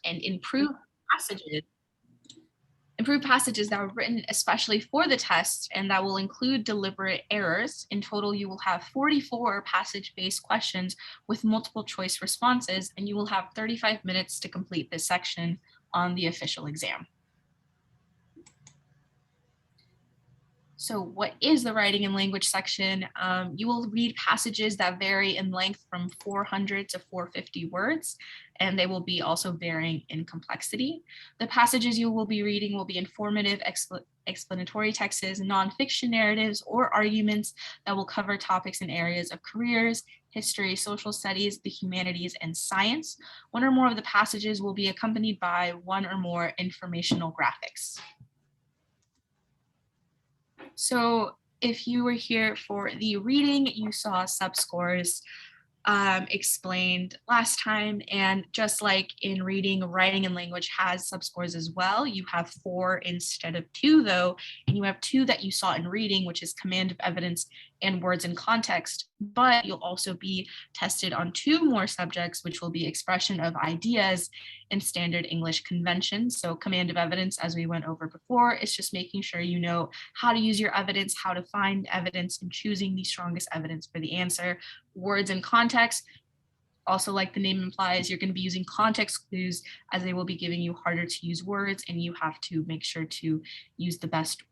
and improve passages that were written especially for the test and that will include deliberate errors. In total, you will have 44 passage-based questions with multiple choice responses, and you will have 35 minutes to complete this section on the official exam. So what is the writing and language section? You will read passages that vary in length from 400 to 450 words, and they will be also varying in complexity. The passages you will be reading will be informative, explanatory texts, nonfiction narratives, or arguments that will cover topics in areas of careers, history, social studies, the humanities, and science. One or more of the passages will be accompanied by one or more informational graphics. So if you were here for the reading, you saw subscores explained last time, and just like in reading, writing and language has subscores as well. You have 4 instead of 2 though, and you have 2 that you saw in reading, which is command of evidence and words in context, but you'll also be tested on 2 more subjects, which will be expression of ideas and standard English conventions. So command of evidence, as we went over before, is just making sure you know how to use your evidence, how to find evidence, and choosing the strongest evidence for the answer. Words in context, also like the name implies, you're going to be using context clues as they will be giving you harder to use words, and you have to make sure to use the best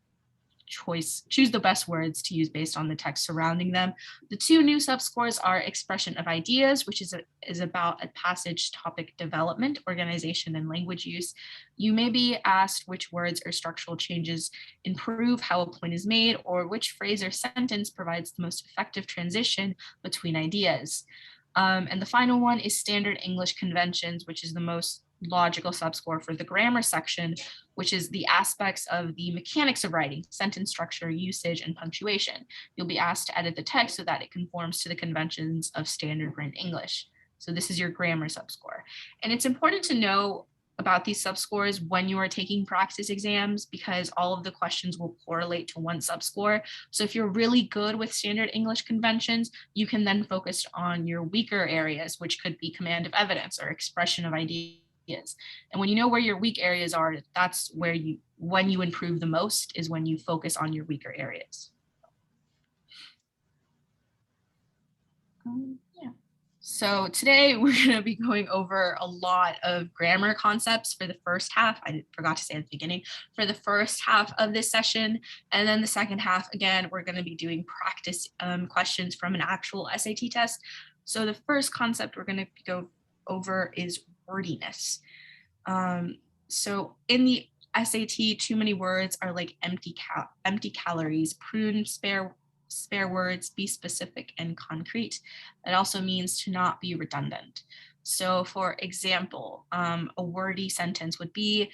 choose the best words to use based on the text surrounding them. The 2 new subscores are expression of ideas, which is about a passage topic development, organization, and language use. You may be asked which words or structural changes improve how a point is made, or which phrase or sentence provides the most effective transition between ideas. And the final one is standard English conventions, which is the most logical subscore for the grammar section, which is the aspects of the mechanics of writing, sentence structure, usage, and punctuation. You'll be asked to edit the text so that it conforms to the conventions of standard written English. So this is your grammar subscore. And it's important to know about these subscores when you are taking practice exams, because all of the questions will correlate to one subscore. So if you're really good with standard English conventions, you can then focus on your weaker areas, which could be command of evidence or expression of ideas. And when you know where your weak areas are, that's where when you improve the most is when you focus on your weaker areas. Yeah. So today we're going to be going over a lot of grammar concepts for the first half. I forgot to say at the beginning, for the first half of this session. And then the second half, again, we're going to be doing practice questions from an actual SAT test. So the first concept we're going to go over is wordiness. So in the SAT, too many words are like empty calories. Prune, spare words, be specific and concrete. It also means to not be redundant. So for example, a wordy sentence would be,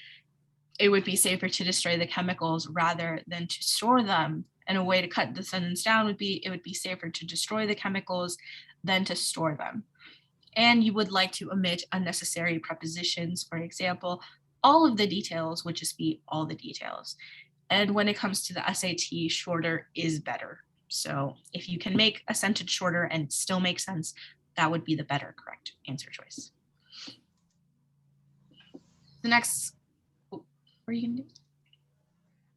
it would be safer to destroy the chemicals rather than to store them. And a way to cut the sentence down would be, it would be safer to destroy the chemicals than to store them. And you would like to omit unnecessary prepositions. For example, all of the details would just be all the details. And when it comes to the SAT, shorter is better. So if you can make a sentence shorter and still make sense, that would be the better correct answer choice. The next, what are you gonna do?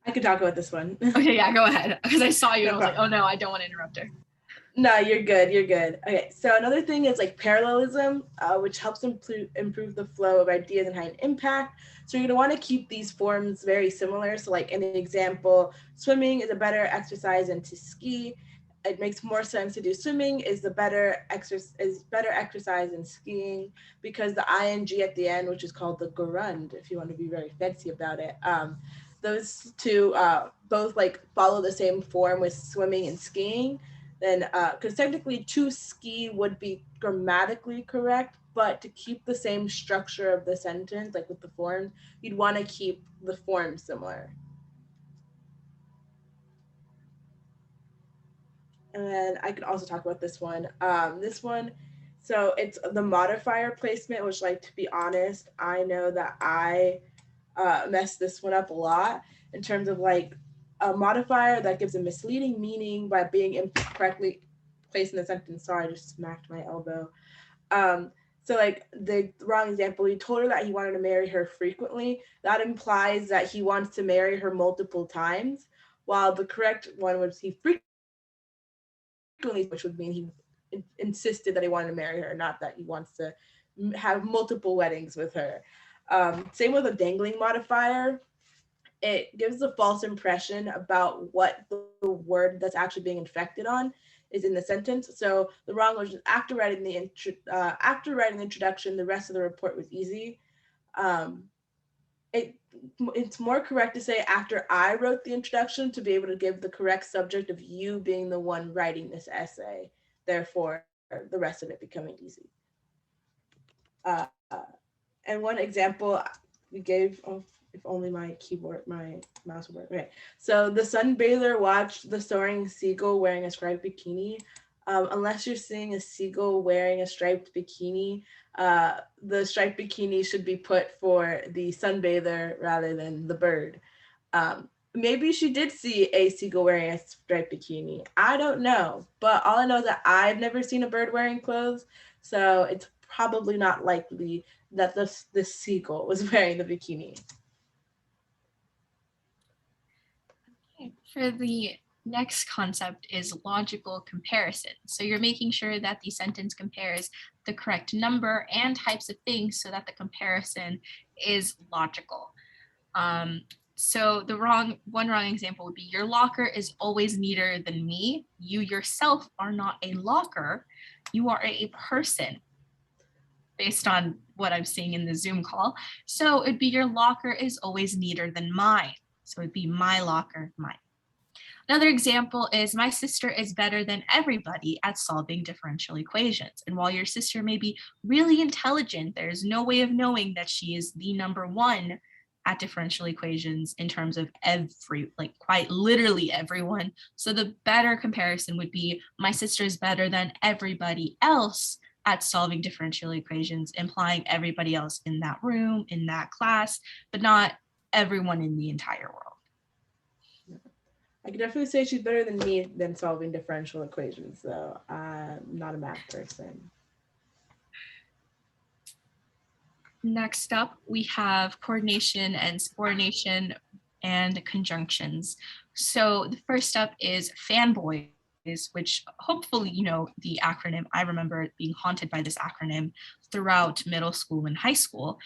I could talk about this one. Okay, yeah, go ahead. Because I saw you and I was like, oh no, I don't want to interrupt her. No, you're good. You're good. Okay, so another thing is like parallelism, which helps improve the flow of ideas and high impact. So you're going to want to keep these forms very similar. So like in the example, swimming is a better exercise than to ski. It makes more sense to do swimming is better exercise than skiing, because the ing at the end, which is called the gerund, if you want to be very fancy about it, those two both like follow the same form with swimming and skiing. Then because technically to ski would be grammatically correct, but to keep the same structure of the sentence, like with the form, you'd want to keep the form similar. And then I could also talk about this one. So it's the modifier placement, which, like, to be honest, I know that I messed this one up a lot in terms of like a modifier that gives a misleading meaning by being incorrectly placed in the sentence. Sorry, I just smacked my elbow. So like the wrong example, he told her that he wanted to marry her frequently. That implies that he wants to marry her multiple times, while the correct one was he frequently, which would mean he insisted that he wanted to marry her, not that he wants to have multiple weddings with her. Same with a dangling modifier. It gives a false impression about what the word that's actually being inflected on is in the sentence. So the wrong was after writing the introduction, the rest of the report was easy. Um, it's more correct to say after I wrote the introduction to be able to give the correct subject of you being the one writing this essay. Therefore, the rest of it becoming easy. Uh, and one example we gave of if only my mouse would work. Okay. So the sunbather watched the soaring seagull wearing a striped bikini. Unless you're seeing a seagull wearing a striped bikini, the striped bikini should be put for the sunbather rather than the bird. Maybe she did see a seagull wearing a striped bikini. I don't know, but all I know is that I've never seen a bird wearing clothes, so it's probably not likely that the seagull was wearing the bikini. Okay. For the next concept is logical comparison. So you're making sure that the sentence compares the correct number and types of things so that the comparison is logical. So the one wrong example would be your locker is always neater than me. You yourself are not a locker. You are a person based on what I'm seeing in the Zoom call. So it'd be your locker is always neater than mine. So it'd be my locker, mine. Another example is my sister is better than everybody at solving differential equations. And while your sister may be really intelligent, there's no way of knowing that she is the number one at differential equations in terms of quite literally everyone. So the better comparison would be my sister is better than everybody else at solving differential equations, implying everybody else in that room, in that class, but not everyone in the entire world. I can definitely say she's better than me than solving differential equations, though. I'm not a math person. Next up, we have coordination and subordination and conjunctions. So the first up is fanboys, which hopefully you know the acronym. I remember being haunted by this acronym throughout middle school and high school,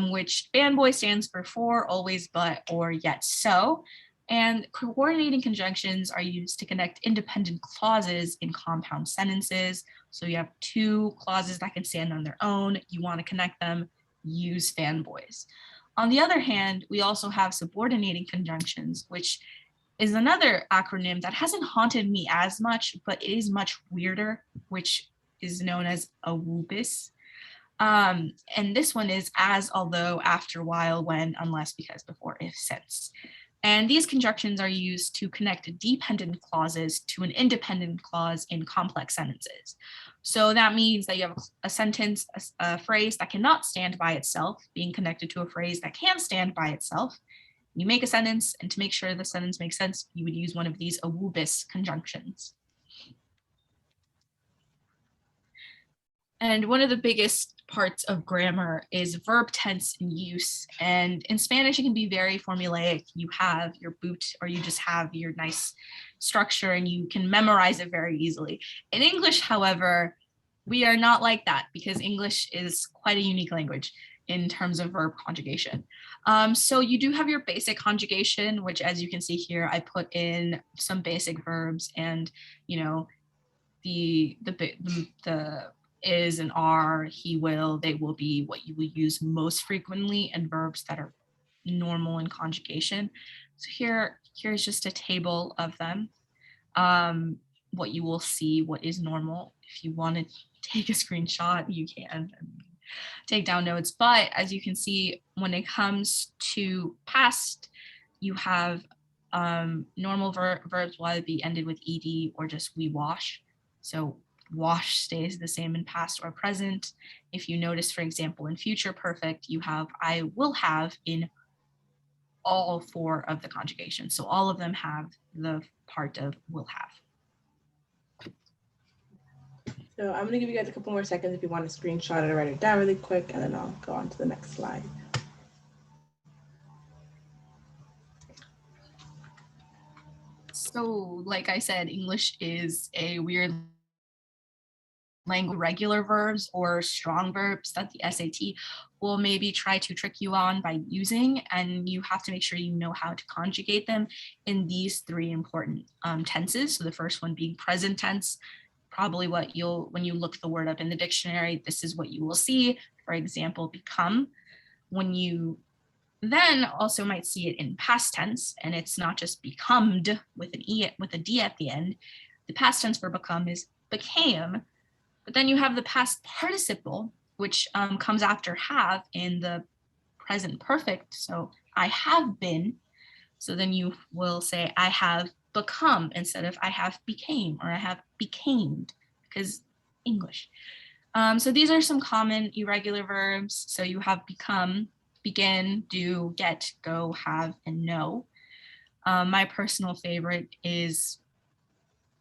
which fanboy stands for always, but, or yet so. And coordinating conjunctions are used to connect independent clauses in compound sentences. So you have two clauses that can stand on their own. You want to connect them, use fanboys. On the other hand, we also have subordinating conjunctions, which is another acronym that hasn't haunted me as much, but it is much weirder, which is known as a WUBIS. And this one is as, although, after, while, when, unless, because, before, if, since. And these conjunctions are used to connect dependent clauses to an independent clause in complex sentences. So that means that you have a sentence, a phrase that cannot stand by itself, being connected to a phrase that can stand by itself. You make a sentence, and to make sure the sentence makes sense, you would use one of these awubis conjunctions. And one of the biggest parts of grammar is verb tense and use. And in Spanish, it can be very formulaic. You have your boot, or you just have your nice structure and you can memorize it very easily. In English, however, we are not like that because English is quite a unique language in terms of verb conjugation. So you do have your basic conjugation, which, as you can see here, I put in some basic verbs, and you know, the is and are, he will, they will be, what you will use most frequently, and verbs that are normal in conjugation. So here's just a table of them. What you will see, what is normal. If you want to take a screenshot, you can take down notes. But as you can see, when it comes to past, you have normal verbs will either be ended with ed or just we wash. So wash stays the same in past or present. If you notice, for example, in future perfect, you have I will have in all four of the conjugations. So all of them have the part of will have. So I'm going to give you guys a couple more seconds if you want to screenshot it or write it down really quick, and then I'll go on to the next slide. So, like I said, English is a weird language. Regular verbs or strong verbs that the SAT will maybe try to trick you on by using, and you have to make sure you know how to conjugate them in these three important tenses. So the first one being present tense, probably what when you look the word up in the dictionary, this is what you will see. For example, become. When you then also might see it in past tense, and it's not just becomed with an E with a D at the end. The past tense for become is became, but then you have the past participle, which comes after have in the present perfect. So I have been. So then you will say I have become instead of I have became or I have became, because English. So these are some common irregular verbs. So you have become, begin, do, get, go, have, and know. My personal favorite is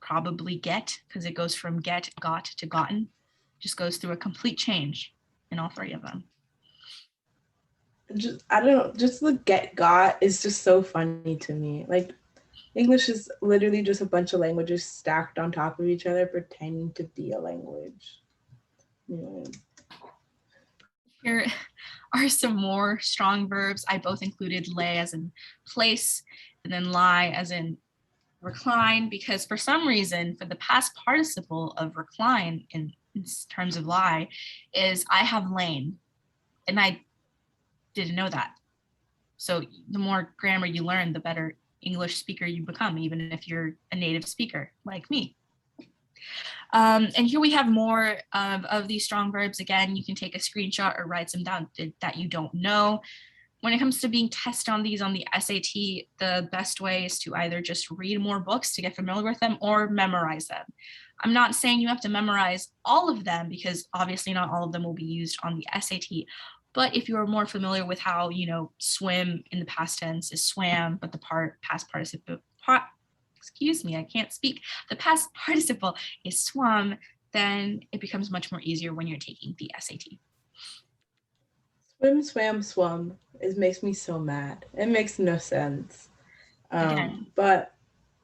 probably get, because it goes from get, got to gotten. Just goes through a complete change in all three of them. I don't know, just the get got is just so funny to me. Like, English is literally just a bunch of languages stacked on top of each other, pretending to be a language. Yeah. Here are some more strong verbs. I both included lay as in place and then lie as in recline, because for some reason, for the past participle of recline in terms of lie is I have lain, and I didn't know that. So the more grammar you learn, the better English speaker you become, even if you're a native speaker like me. And here we have more of these strong verbs. Again, you can take a screenshot or write some down that you don't know. When it comes to being tested on these on the SAT, the best way is to either just read more books to get familiar with them or memorize them. I'm not saying you have to memorize all of them, because obviously not all of them will be used on the SAT. But if you're more familiar with how, swim in the past tense is swam, but the past participle, excuse me, I can't speak. The past participle is swum, then it becomes much more easier when you're taking the SAT. Swim, swam, swum. It makes me so mad. It makes no sense. Again, but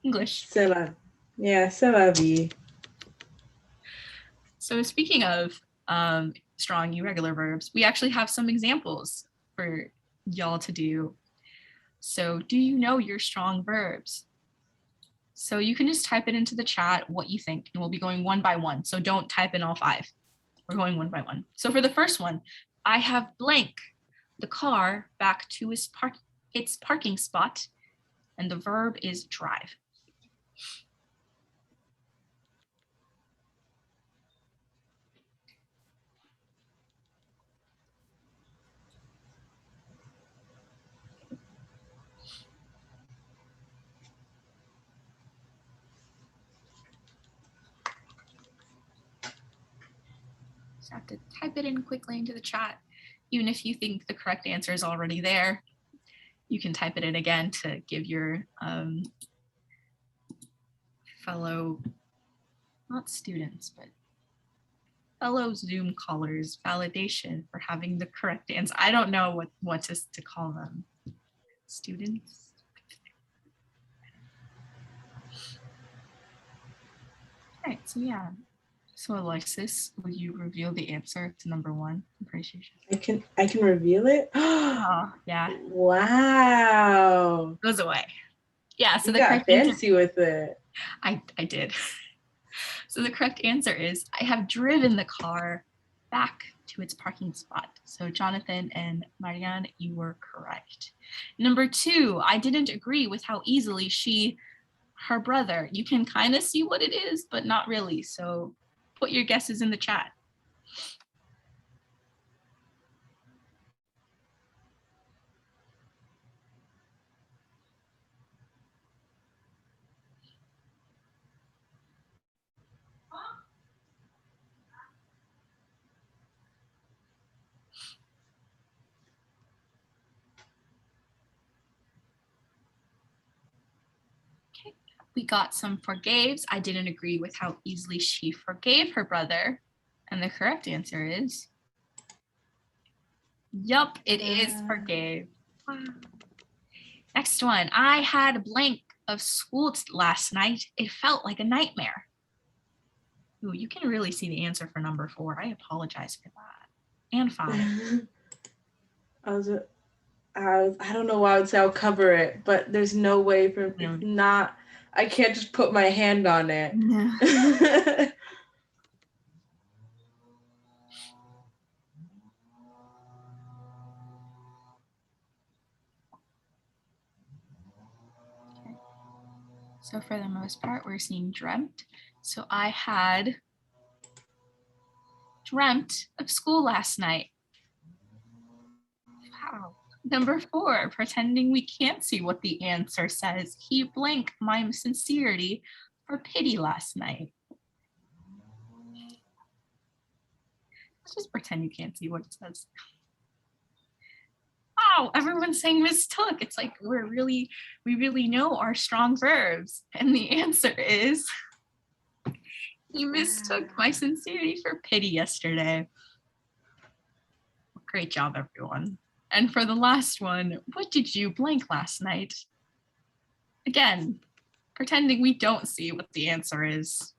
English. C'est la vie. So speaking of strong irregular verbs, we actually have some examples for y'all to do. So do you know your strong verbs? So you can just type it into the chat what you think, and we'll be going one by one. So don't type in all five. We're going one by one. So for the first one, I have blank the car back to its parking spot, and the verb is drive. Just have to type it in quickly into the chat. Even if you think the correct answer is already there, you can type it in again to give your fellow, not students, but fellow Zoom callers validation for having the correct answer. I don't know what to call them. Students. All right, so yeah. So Alexis, will you reveal the answer to number one? Appreciation. I can reveal it. Oh yeah. Wow. Goes away. Yeah. So you the got correct fancy answer, with it. I did. So the correct answer is I have driven the car back to its parking spot. So Jonathan and Marianne, you were correct. Number two, I didn't agree with how easily her brother. You can kind of see what it is, but not really. So put your guesses in the chat. Okay, We got some forgaves. I didn't agree with how easily she forgave her brother. And the correct answer is, yup, it is forgave. Wow. Next one, I had blank of school last night. It felt like a nightmare. Ooh, you can really see the answer for number 4. I apologize for that. And 5. I don't know why I would say I'll cover it, but there's no way for it's not. I can't just put my hand on it. No. So for the most part, we're seeing dreamt. So I had dreamt of school last night. Wow. Number 4, pretending we can't see what the answer says. He blanked my sincerity for pity last night. Let's just pretend you can't see what it says. Wow, everyone's saying mistook. It's like we really know our strong verbs. And the answer is, you mistook my sincerity for pity yesterday. Great job, everyone. And for the last one, what did you blank last night? Again, pretending we don't see what the answer is.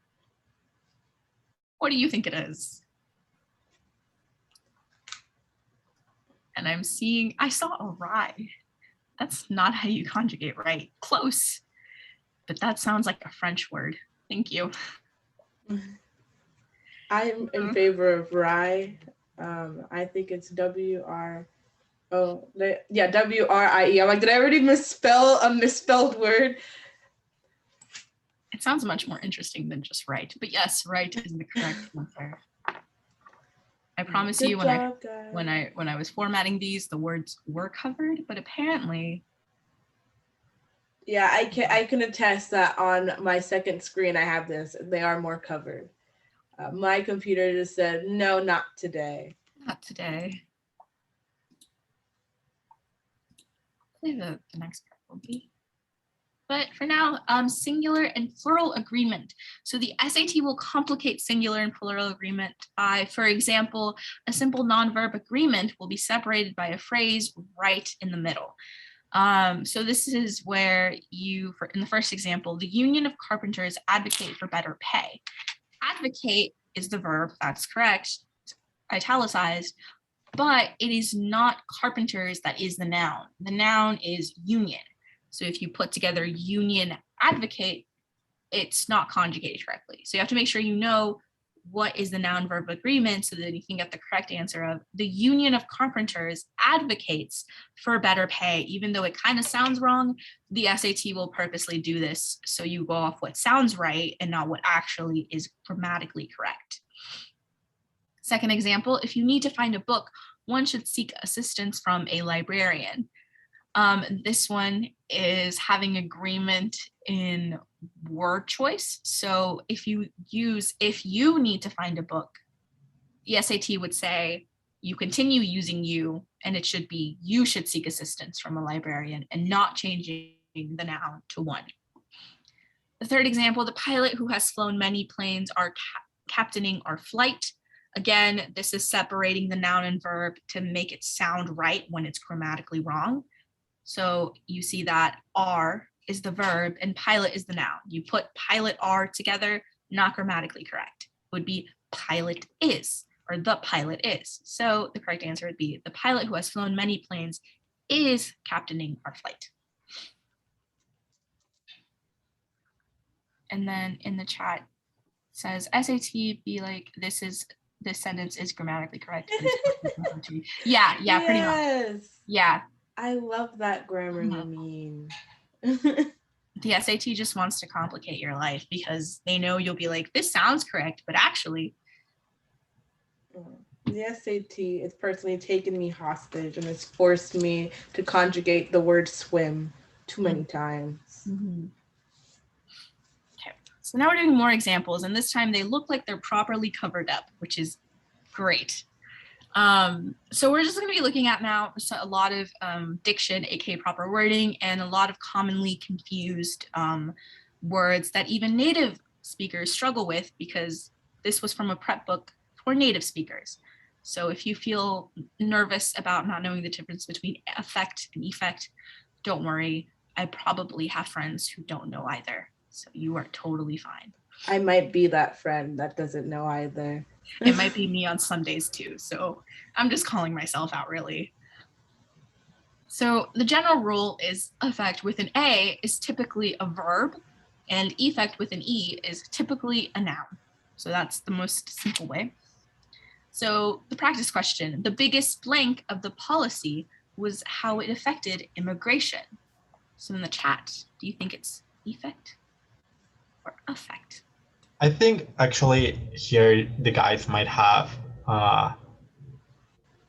What do you think it is? And I saw a rye. That's not how you conjugate right. Close, but that sounds like a French word. Thank you. I'm in favor of rye. I think it's W-R-I-E. I'm like, did I already misspell a misspelled word? It sounds much more interesting than just right. But yes, right is the correct answer. I promise you, when I was formatting these, the words were covered, but apparently. Yeah, I can attest that on my second screen I have this. They are more covered. My computer just said, no, not today. Not today. The next part will be. But for now, singular and plural agreement. So the SAT will complicate singular and plural agreement by, for example, a simple non-verb agreement will be separated by a phrase right in the middle. So this is where in the first example, the union of carpenters advocate for better pay. Advocate is the verb, that's correct, italicized, but it is not carpenters that is the noun. The noun is union. So if you put together union advocate, it's not conjugated correctly. So you have to make sure you know what is the noun verb agreement so that you can get the correct answer of the union of carpenters advocates for better pay. Even though it kind of sounds wrong, the SAT will purposely do this so you go off what sounds right and not what actually is grammatically correct. Second example, if you need to find a book, one should seek assistance from a librarian. This one is having agreement in word choice. So if you need to find a book, the SAT would say you continue using you, and it should be you should seek assistance from a librarian and not changing the noun to one. The third example, the pilot who has flown many planes are captaining our flight. Again, this is separating the noun and verb to make it sound right when it's grammatically wrong. So you see that are is the verb and pilot is the noun. You put pilot are together, not grammatically correct. It would be pilot is, or the pilot is. So the correct answer would be the pilot who has flown many planes is captaining our flight. And then in the chat says SAT be like, this sentence is grammatically correct. Yeah, yes. pretty much. Yeah. I love that grammar meme. The SAT just wants to complicate your life because they know you'll be like, this sounds correct, but actually. The SAT is personally taken me hostage and has forced me to conjugate the word swim too many times. Mm-hmm. Okay, so now we're doing more examples, and this time they look like they're properly covered up, which is great. So we're just going to be looking at now a lot of diction, aka proper wording, and a lot of commonly confused words that even native speakers struggle with, because this was from a prep book for native speakers. So if you feel nervous about not knowing the difference between affect and effect, don't worry. I probably have friends who don't know either. So you are totally fine. I might be that friend that doesn't know either. It might be me on some days too. So I'm just calling myself out, really. So the general rule is affect with an A is typically a verb, and effect with an E is typically a noun. So that's the most simple way. So the practice question, the biggest blank of the policy was how it affected immigration. So in the chat, do you think it's effect or affect? I think actually here the guys might have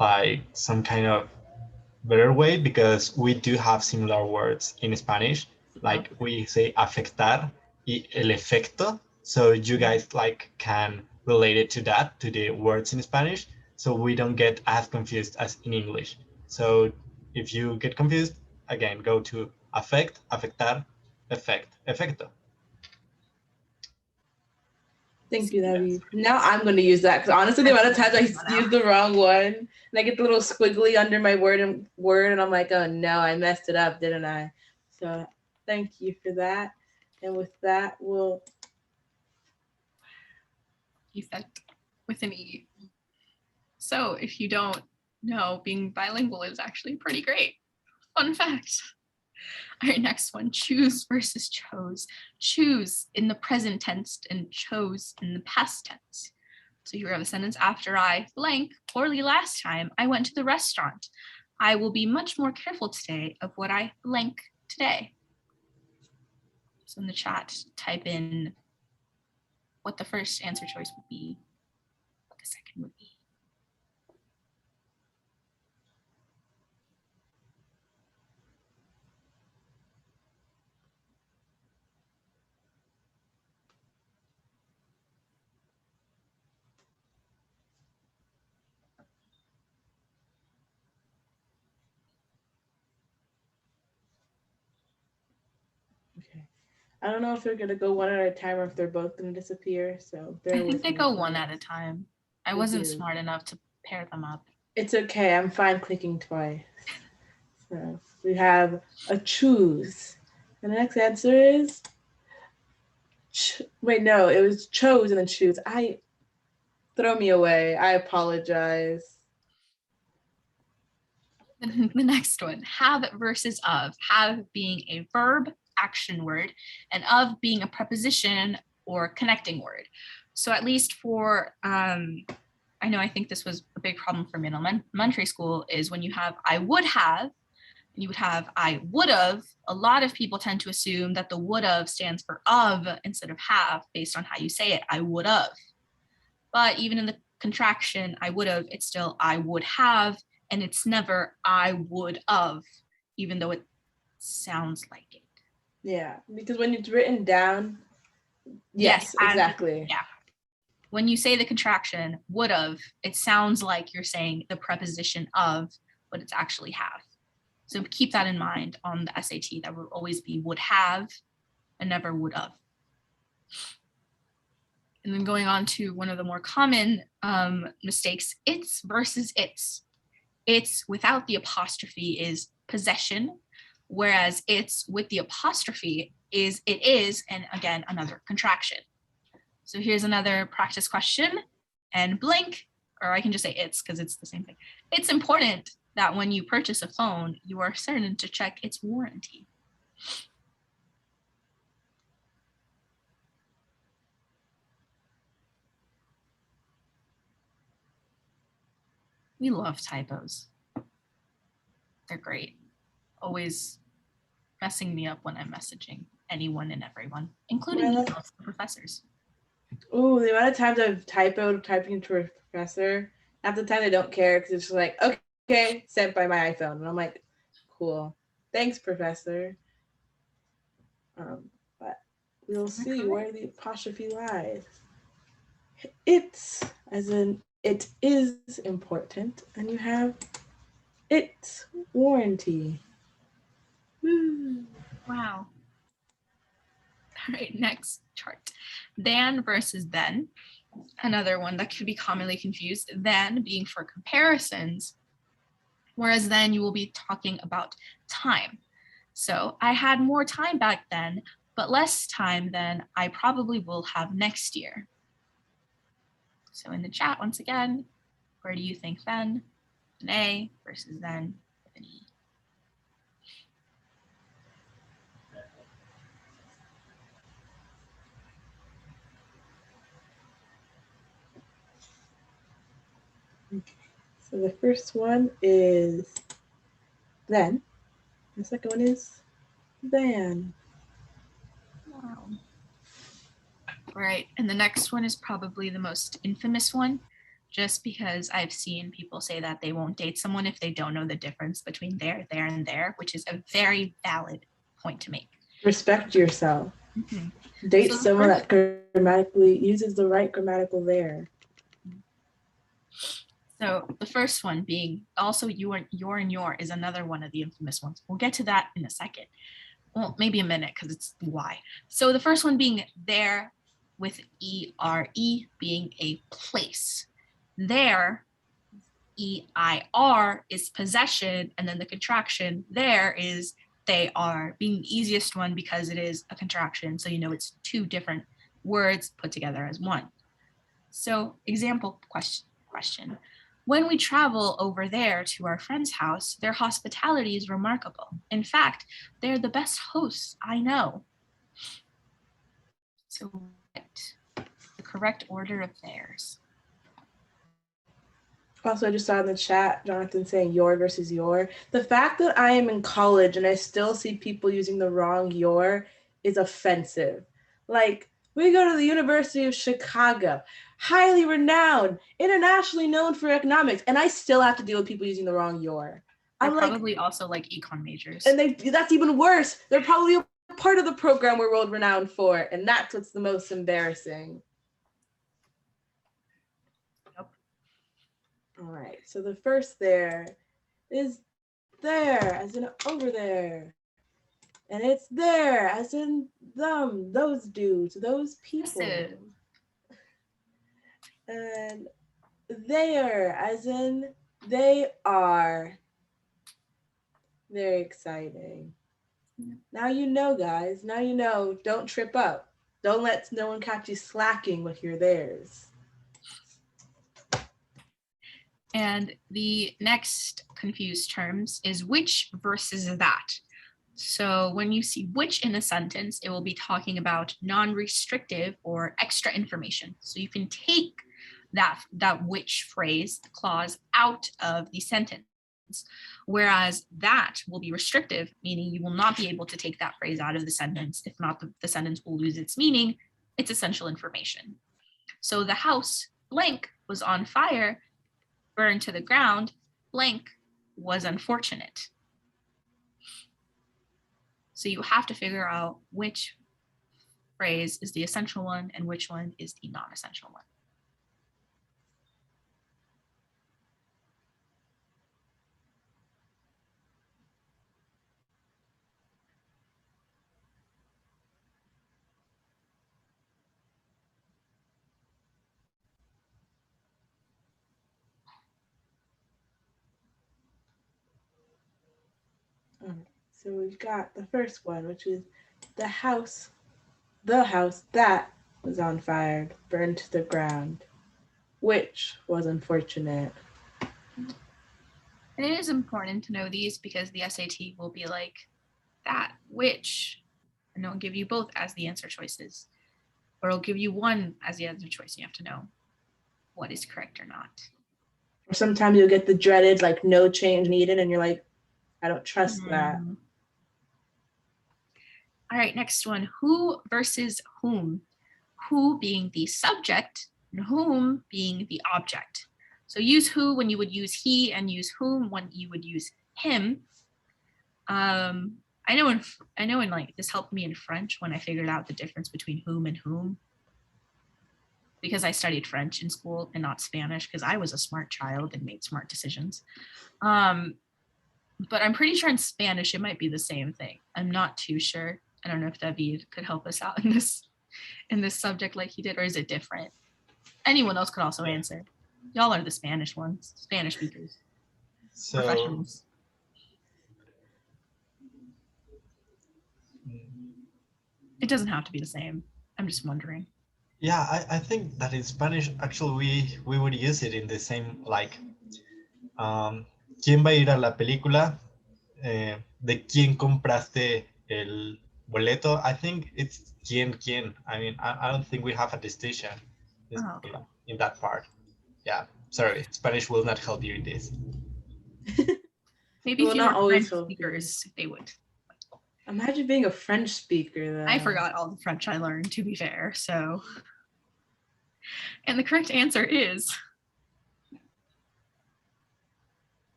like some kind of better way, because we do have similar words in Spanish. Like we say afectar y el efecto. So you guys like can relate it to that, to the words in Spanish. So we don't get as confused as in English. So if you get confused, again, go to affect, afectar, effect, efecto. Thank you, David. Now I'm going to use that, because honestly, the amount of times I use the wrong one and I get the little squiggly under my word and I'm like, oh no, I messed it up, didn't I? So thank you for that. And with that, we'll Effect with an E. So if you don't know, being bilingual is actually pretty great. Fun fact. All right, next one, choose versus chose. Choose in the present tense and chose in the past tense. So here we have a sentence, after I blank poorly last time, I went to the restaurant. I will be much more careful today of what I blank today. So in the chat, type in what the first answer choice would be, what the second would be. okay. I don't know if they're gonna go one at a time or if they're both gonna disappear. So I think they go one at a time. I wasn't do. smart enough to pair them up. It's okay. I'm fine clicking twice. So we have a choose. And the next answer is wait, no, it was chose and then choose. Throw me away. I apologize. The next one, have versus of. Have being a verb, action word, and of being a preposition or connecting word. So at least for, I think this was a big problem for me in elementary school, is when you have I would have, and you would have I would have, a lot of people tend to assume that the would have stands for of instead of have based on how you say it, I would have. But even in the contraction, I would have, it's still I would have, and it's never I would of, even though it sounds like it. Yeah, because when it's written down, yes, exactly. Yeah. When you say the contraction would have, it sounds like you're saying the preposition of, but it's actually have. So keep that in mind on the SAT. That will always be would have and never would have. And then going on to one of the more common mistakes, it's versus its. It's without the apostrophe is possession, whereas it's with the apostrophe is it is, and again, another contraction. So here's another practice question, and blank, or I can just say it's because it's the same thing. It's important that when you purchase a phone, you are certain to check its warranty. We love typos. They're great. Always messing me up when I'm messaging anyone and everyone, including the professors. Oh, the amount of times I've typing to a professor, half the time they don't care because it's just like, okay, sent by my iPhone. And I'm like, cool. Thanks, professor. But we'll see where the apostrophe lies. It's, as in, it is important. And you have its warranty. Woo. Wow. All right, next chart. Than versus then. Another one that could be commonly confused. Than being for comparisons, whereas then you will be talking about time. So I had more time back then, but less time than I probably will have next year. So in the chat, once again, where do you think then? An A versus then with an E. So the first one is then. The second one is than. Wow. All right, and the next one is probably the most infamous one, just because I've seen people say that they won't date someone if they don't know the difference between there, and there, which is a very valid point to make. Respect yourself. Mm-hmm. Date So someone that grammatically uses the right grammatical there. So the first one being also your and your is another one of the infamous ones. We'll get to that in a second. Well, maybe a minute because it's why. So the first one being there with E-R-E being a place. There, E-I-R is possession, and then the contraction there is they are, being the easiest one because it is a contraction. So you know it's two different words put together as one. So example question. When we travel over there to our friend's house, their hospitality is remarkable. In fact, they're the best hosts I know. So what? The correct order of theirs. Also, I just saw in the chat, Jonathan saying your versus your. The fact that I am in college and I still see people using the wrong your is offensive. Like, we go to the University of Chicago, highly renowned, internationally known for economics, and I still have to deal with people using the wrong your. They're I'm probably also like econ majors. And that's even worse. They're probably a part of the program we're world renowned for, and that's what's the most embarrassing. Yep. All right, so the first there is there, as in over there. And it's there, as in them, those dudes, those people. And there, as in they are. Very exciting. Yeah. Now you know, guys. Now you know. Don't trip up. Don't let no one catch you slacking with your theirs. And the next confused terms is which versus that. So when you see which in a sentence, it will be talking about non-restrictive or extra information. So you can take that which phrase, the clause, out of the sentence. Whereas that will be restrictive, meaning you will not be able to take that phrase out of the sentence. If not, the sentence will lose its meaning. It's essential information. So the house blank was on fire, burned to the ground, blank was unfortunate. So you have to figure out which phrase is the essential one and which one is the non-essential one. So we've got the first one, which is the house that was on fire, burned to the ground, which was unfortunate. And it is important to know these because the SAT will be like that, which, and it'll give you both as the answer choices, or it'll give you one as the answer choice. You have to know what is correct or not. Or sometimes you'll get the dreaded, like, no change needed, and you're like, I don't trust that. All right, next one, who versus whom. Who being the subject and whom being the object. So use who when you would use he and use whom when you would use him. I know in like this helped me in French when I figured out the difference between whom and whom, because I studied French in school and not Spanish because I was a smart child and made smart decisions. But I'm pretty sure in Spanish it might be the same thing. I'm not too sure. I don't know if David could help us out in this subject like he did, or is it different? Anyone else could also answer. Y'all are the Spanish ones, Spanish speakers, So professionals. It doesn't have to be the same. I'm just wondering. yeah, I think that in Spanish actually we would use it in the same, like, ¿quién va a ir a la película? ¿De quién compraste el boleto? I think it's quién. I mean, I don't think we have a distinction Okay. in that part. Yeah, sorry, Spanish will not help you in this. Maybe if you not were always French help you. speakers, they would. Imagine being a French speaker, though. I forgot all the French I learned, to be fair, so. And the correct answer is.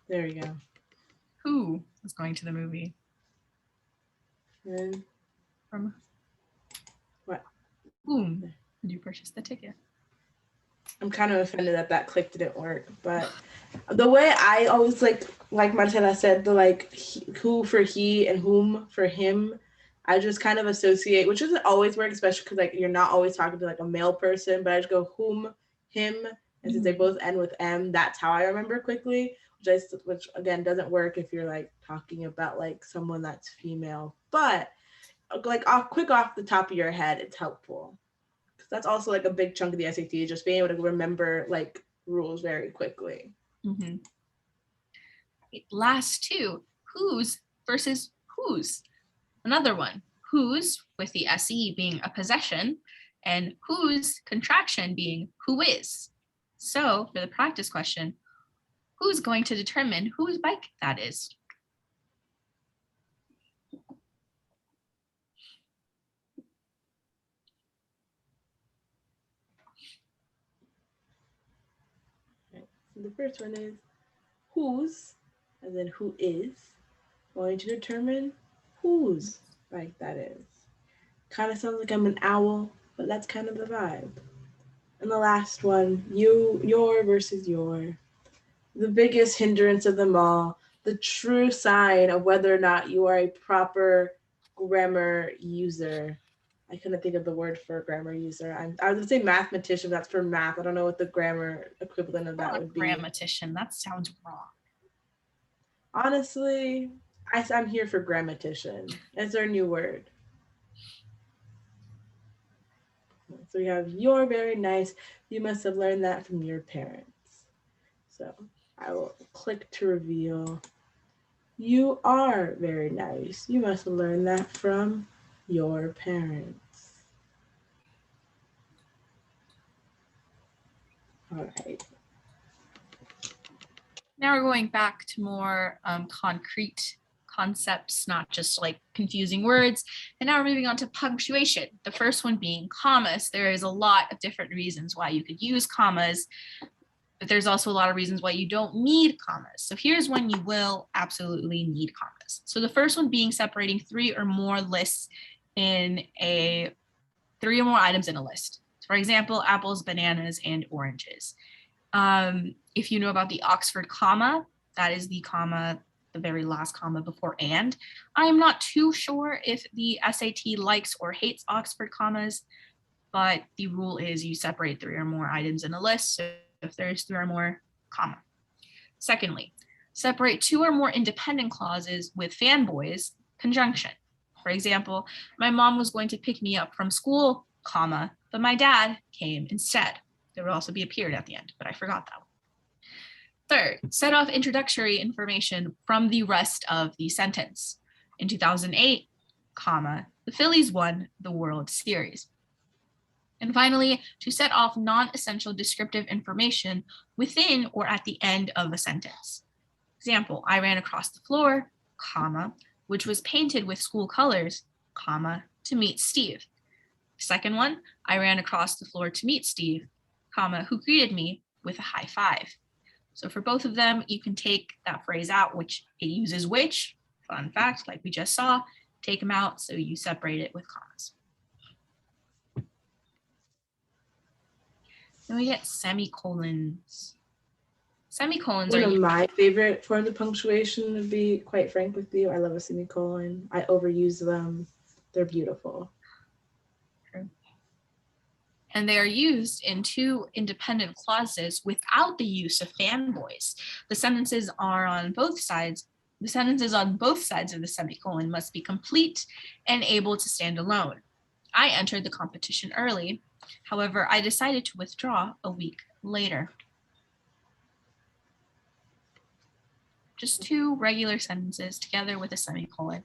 There we go. Who was going to the movie? And From what? whom did you purchase the ticket? I'm kind of offended that click didn't work, but the way I always like Marcela said, the like who for he and whom for him, I just kind of associate, which doesn't always work, especially because like you're not always talking to like a male person, but I just go whom, him, and since they both end with M, that's how I remember quickly, which again doesn't work if you're like talking about like someone that's female, but like quick off the top of your head, it's helpful. That's also like a big chunk of the SAT, just being able to remember like rules very quickly. Mm-hmm. Last two, whose versus whose. Another one, whose with the SE being a possession and whose contraction being who is. So for the practice question, who's going to determine whose bike that is? The first one is whose, and then who is going to determine whose bike that is. Kind of sounds like I'm an owl, but that's kind of the vibe. And the last one, your versus your. The biggest hindrance of them all, the true sign of whether or not you are a proper grammar user. I couldn't think of the word for grammar user. I was gonna say mathematician, that's for math. I don't know what the grammar equivalent of that would be. Grammatician, that sounds wrong. Honestly, I'm here for grammatician. It's our new word. So we have you're very nice. You must have learned that from your parents. So I will click to reveal. You are very nice. You must have learned that from your parents. All right. Now we're going back to more concrete concepts, not just like confusing words. And now we're moving on to punctuation. The first one being commas. There is a lot of different reasons why you could use commas, but there's also a lot of reasons why you don't need commas. So here's when you will absolutely need commas. So the first one being separating three or more items in a list. For example, apples, bananas, and oranges. If you know about the Oxford comma, that is the comma, the very last comma before and. I'm not too sure if the SAT likes or hates Oxford commas, but the rule is you separate three or more items in a list. So if there's three or more, comma. Secondly, separate two or more independent clauses with fanboys, conjunction. For example, my mom was going to pick me up from school, comma, but my dad came instead. There would also be a period at the end, but I forgot that one. Third, set off introductory information from the rest of the sentence. In 2008, comma, the Phillies won the World Series. And finally, to set off non-essential descriptive information within or at the end of a sentence. Example, I ran across the floor, comma, which was painted with school colors, comma, to meet Steve. Second one, I ran across the floor to meet Steve, comma, who greeted me with a high five. So for both of them, you can take that phrase out, which it uses which, fun fact, like we just saw, take them out, so you separate it with commas. Then we get semicolons. Semicolons One are of my favorite forms of punctuation would be, quite frank with you, I love a semicolon. I overuse them. They're beautiful. and they are used in two independent clauses without the use of fanboys. The sentences on both sides of the semicolon must be complete and able to stand alone. I entered the competition early. However, I decided to withdraw a week later. Just two regular sentences together with a semicolon.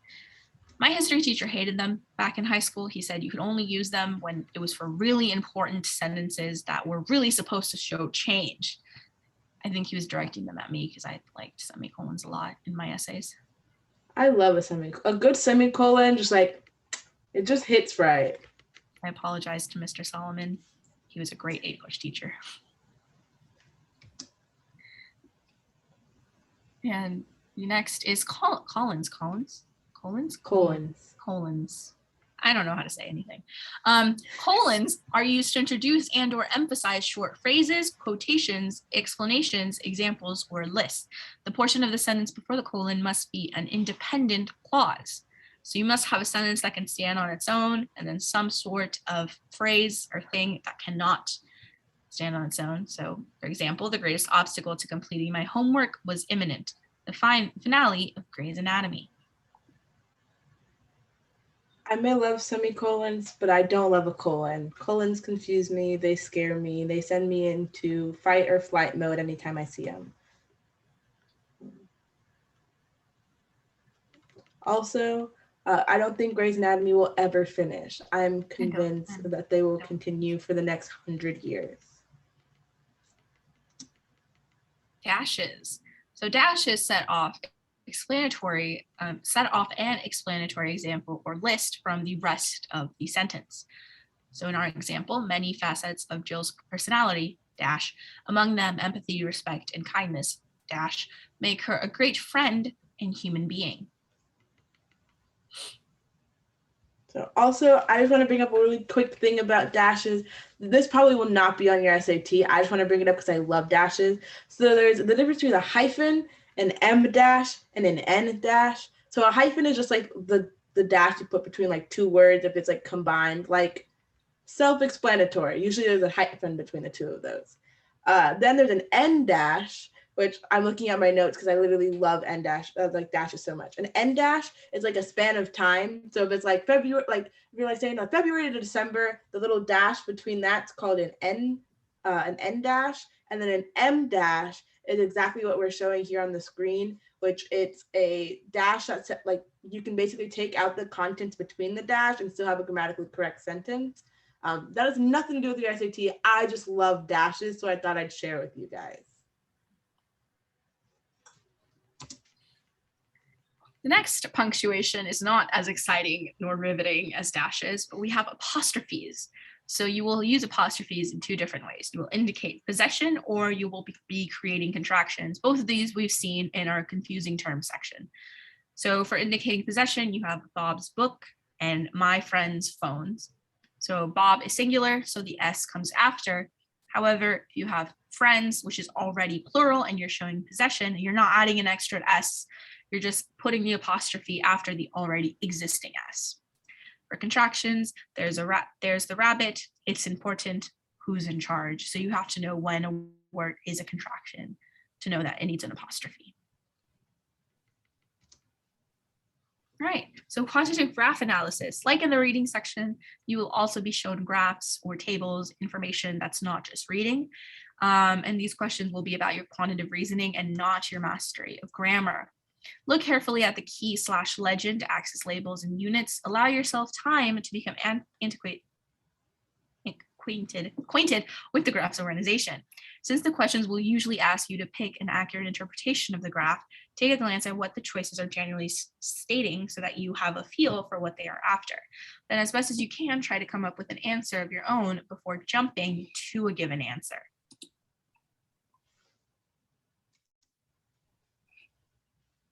My history teacher hated them back in high school. He said you could only use them when it was for really important sentences that were really supposed to show change. I think he was directing them at me because I liked semicolons a lot in my essays. I love a good semicolon, just like, it just hits right. I apologize to Mr. Solomon. He was a great English teacher. And next is colons. I don't know how to say anything. Colons are used to introduce and or emphasize short phrases, quotations, explanations, examples, or lists. The portion of the sentence before the colon must be an independent clause. So you must have a sentence that can stand on its own, and then some sort of phrase or thing that cannot stand on its own. So, for example, the greatest obstacle to completing my homework was imminent. The finale of Grey's Anatomy. I may love semicolons, but I don't love a colon. Colons confuse me. They scare me. They send me into fight or flight mode anytime I see them. Also, I don't think Grey's Anatomy will ever finish. I'm convinced that they will continue for the next 100 years. Dashes. So dashes set off an explanatory example or list from the rest of the sentence. So in our example, many facets of Jill's personality, dash, among them empathy, respect, and kindness, dash, make her a great friend and human being. So also, I just want to bring up a really quick thing about dashes. This probably will not be on your SAT. I just want to bring it up because I love dashes. So there's the difference between a hyphen, an M dash, and an N dash. So a hyphen is just like the dash you put between like two words if it's like combined, like self-explanatory. Usually there's a hyphen between the two of those. Then there's an N dash, which I'm looking at my notes because I literally love N dash, like dashes so much. An N dash is like a span of time. So if it's like February, like if you're like saying February to December, the little dash between that's called an N dash, and then an M dash is exactly what we're showing here on the screen, which it's a dash that's like you can basically take out the contents between the dash and still have a grammatically correct sentence. That has nothing to do with your SAT. I just love dashes, so I thought I'd share with you guys. The next punctuation is not as exciting nor riveting as dashes, but we have apostrophes. So you will use apostrophes in two different ways. You will indicate possession or you will be creating contractions. Both of these we've seen in our confusing terms section. So for indicating possession, you have Bob's book and my friend's phones. So Bob is singular, so the S comes after. However, if you have friends, which is already plural, and you're showing possession, you're not adding an extra S. You're just putting the apostrophe after the already existing S. For contractions, there's the rabbit, it's important, who's in charge. So you have to know when a word is a contraction to know that it needs an apostrophe. All right, so quantitative graph analysis. Like in the reading section, you will also be shown graphs or tables, information that's not just reading. And these questions will be about your quantitative reasoning and not your mastery of grammar. Look carefully at the key/legend to access labels and units. Allow yourself time to become acquainted with the graph's organization. Since the questions will usually ask you to pick an accurate interpretation of the graph, take a glance at what the choices are generally stating so that you have a feel for what they are after. Then as best as you can, try to come up with an answer of your own before jumping to a given answer.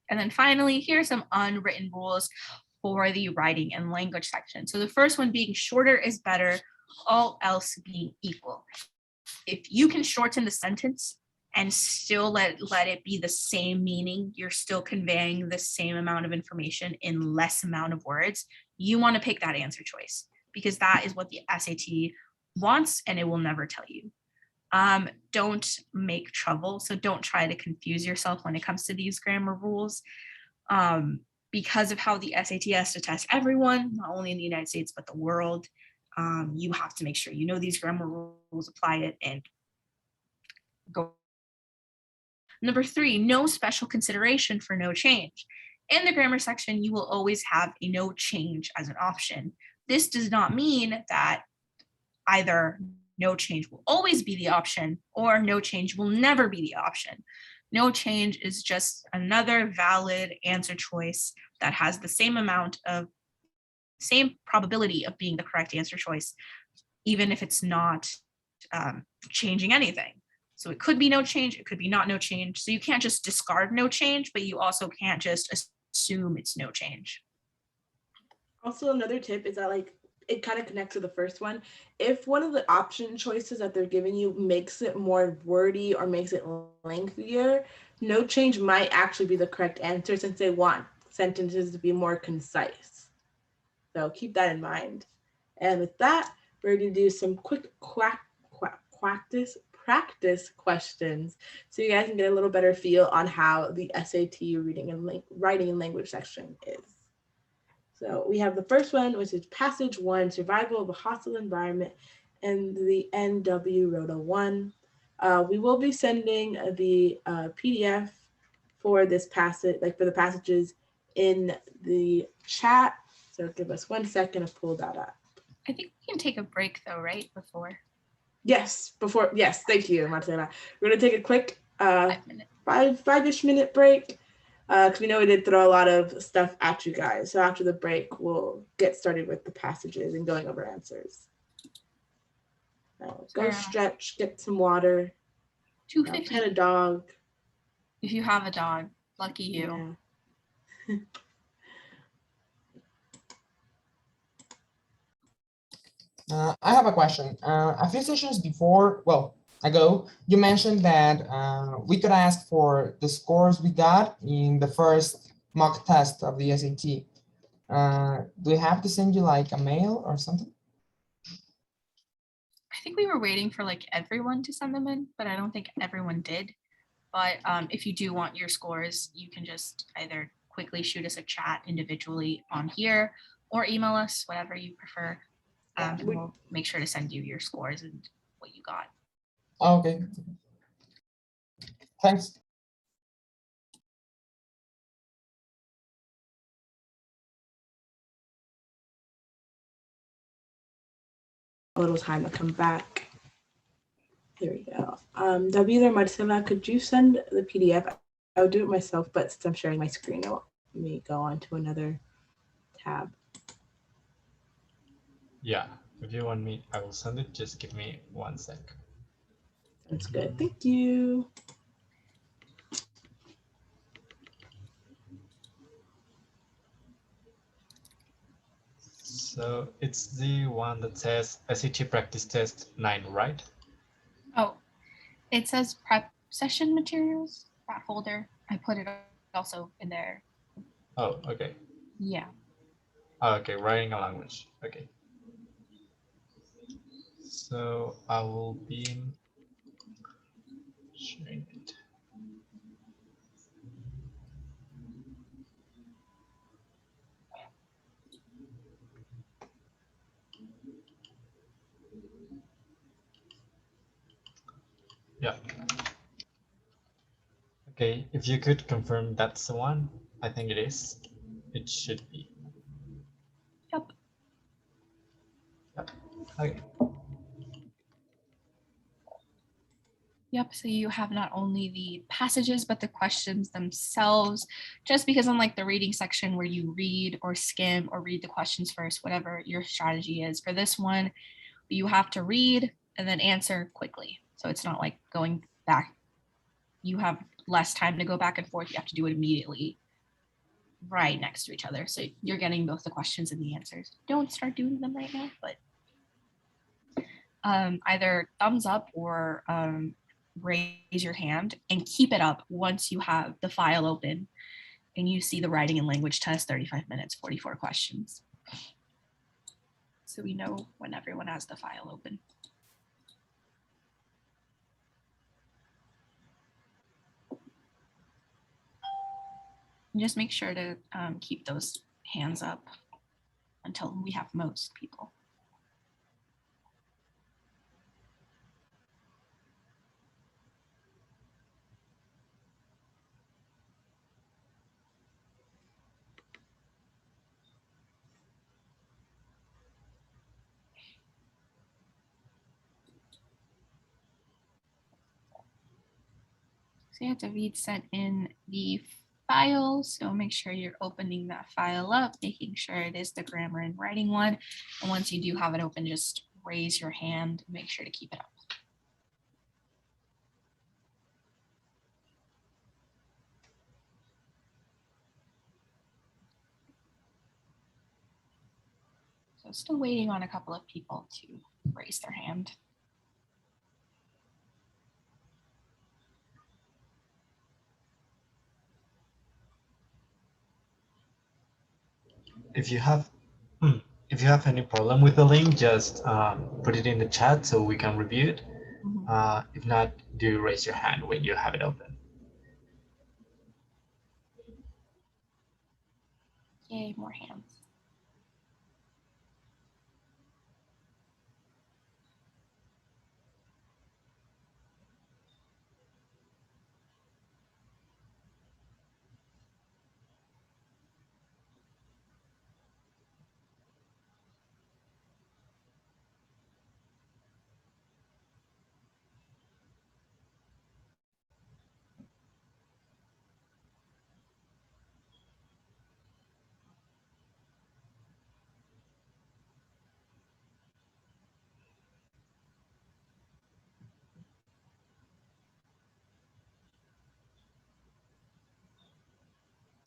And then finally, here are some unwritten rules for the writing and language section. So the first one being shorter is better, all else being equal. If you can shorten the sentence, and still let it be the same meaning, you're still conveying the same amount of information in less amount of words, you want to pick that answer choice because that is what the SAT wants and it will never tell you. Don't make trouble. So don't try to confuse yourself when it comes to these grammar rules. Because of how the SAT has to test everyone, not only in the United States, but the world, you have to make sure you know these grammar rules, apply it, and go. Number 3, no special consideration for no change. In the grammar section, you will always have a no change as an option. This does not mean that either no change will always be the option or no change will never be the option. No change is just another valid answer choice that has the same probability of being the correct answer choice, even if it's not changing anything. So it could be no change, it could be not no change. So you can't just discard no change, but you also can't just assume it's no change. Also, another tip is that it kind of connects to the first one. If one of the option choices that they're giving you makes it more wordy or makes it lengthier, no change might actually be the correct answer since they want sentences to be more concise. So keep that in mind. And with that, we're going to do some quick practice questions so you guys can get a little better feel on how the SAT reading and writing and language section is. So we have the first one, which is passage 1, survival of a hostile environment, and the NW Rota 1. We will be sending the PDF for this passage, for the passages in the chat. So give us 1 second to pull that up. I think we can take a break though, right? Before. Yes, thank you, Marcela. We're gonna take a quick 5-ish minute break. Because we know we did throw a lot of stuff at you guys. So after the break, we'll get started with the passages and going over answers. Go stretch, get some water, pet a dog. If you have a dog, lucky you. Yeah. I have a question. A few sessions ago, you mentioned that we could ask for the scores we got in the first mock test of the SAT. Do we have to send you like a mail or something? I think we were waiting for everyone to send them in, but I don't think everyone did. But if you do want your scores, you can just either quickly shoot us a chat individually on here or email us, whatever you prefer. And we'll make sure to send you your scores and what you got. Okay. Thanks. A little time to come back. Here we go. W or Marcela, could you send the PDF? I would do it myself, but since I'm sharing my screen, let me go on to another tab. Yeah, if you want me, I will send it. Just give me 1 sec. That's good. Thank you. So it's the one that says SAT practice test 9, right? Oh, it says prep session materials, that folder. I put it also in there. Oh, okay. Yeah. Oh, okay, writing a language. Okay. So I will be sharing it. Yeah. Okay, if you could confirm that's the one, I think it is. It should be. Yep. Yep. Okay. Yep, so you have not only the passages, but the questions themselves. Just because unlike the reading section where you read or skim or read the questions first, whatever your strategy is, for this one, you have to read and then answer quickly. So it's not like going back. You have less time to go back and forth. You have to do it immediately right next to each other. So you're getting both the questions and the answers. Don't start doing them right now, but either thumbs up or raise your hand and keep it up once you have the file open and you see the writing and language test, 35 minutes, 44 questions. So we know when everyone has the file open. And just make sure to keep those hands up until we have most people. So yeah, David sent in the file, so make sure you're opening that file up, making sure it is the grammar and writing one. And once you do have it open, just raise your hand, make sure to keep it up. So still waiting on a couple of people to raise their hand. If you have any problem with the link, just put it in the chat so we can review it. If not, do raise your hand when you have it open. Yay, more hands.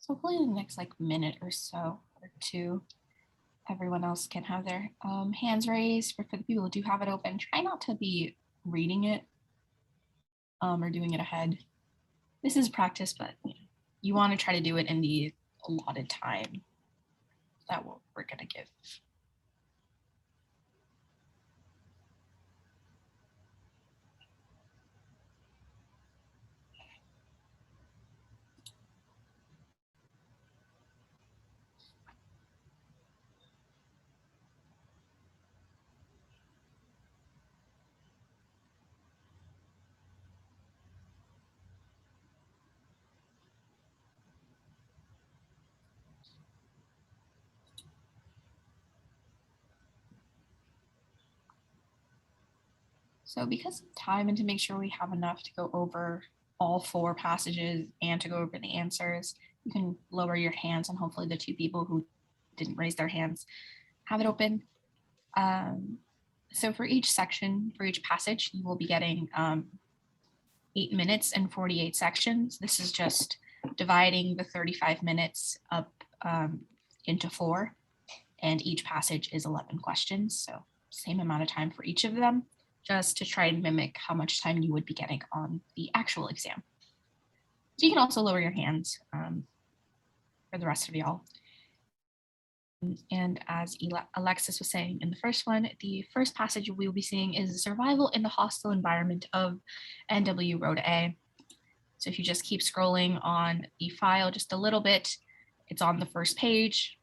So hopefully in the next minute or so or two, everyone else can have their hands raised. For the people who do have it open, try not to be reading it or doing it ahead. This is practice, but you want to try to do it in the allotted time that we're going to give. So because of time and to make sure we have enough to go over all 4 passages and to go over the answers, you can lower your hands and hopefully the 2 people who didn't raise their hands have it open. So for each section, for each passage, you will be getting 8 minutes and 48 sections. This is just dividing the 35 minutes up into 4, and each passage is 11 questions. So same amount of time for each of them, just to try and mimic how much time you would be getting on the actual exam. So you can also lower your hands for the rest of y'all. And as Alexis was saying in the first one, the first passage we will be seeing is survival in the hostile environment of NW Road A. So if you just keep scrolling on the file just a little bit, it's on the first page.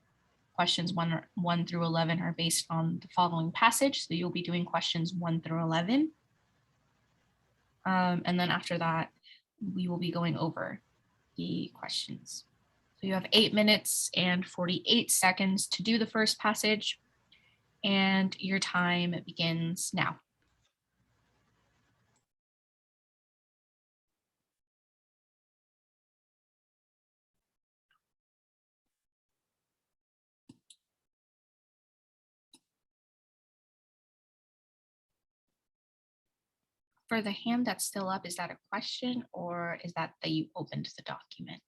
Questions 1 through 11 are based on the following passage. So you'll be doing questions 1 through 11. And then after that, we will be going over the questions. So you have 8 minutes and 48 seconds to do the first passage, and your time begins now. For the hand that's still up, is that a question or is that you opened the document?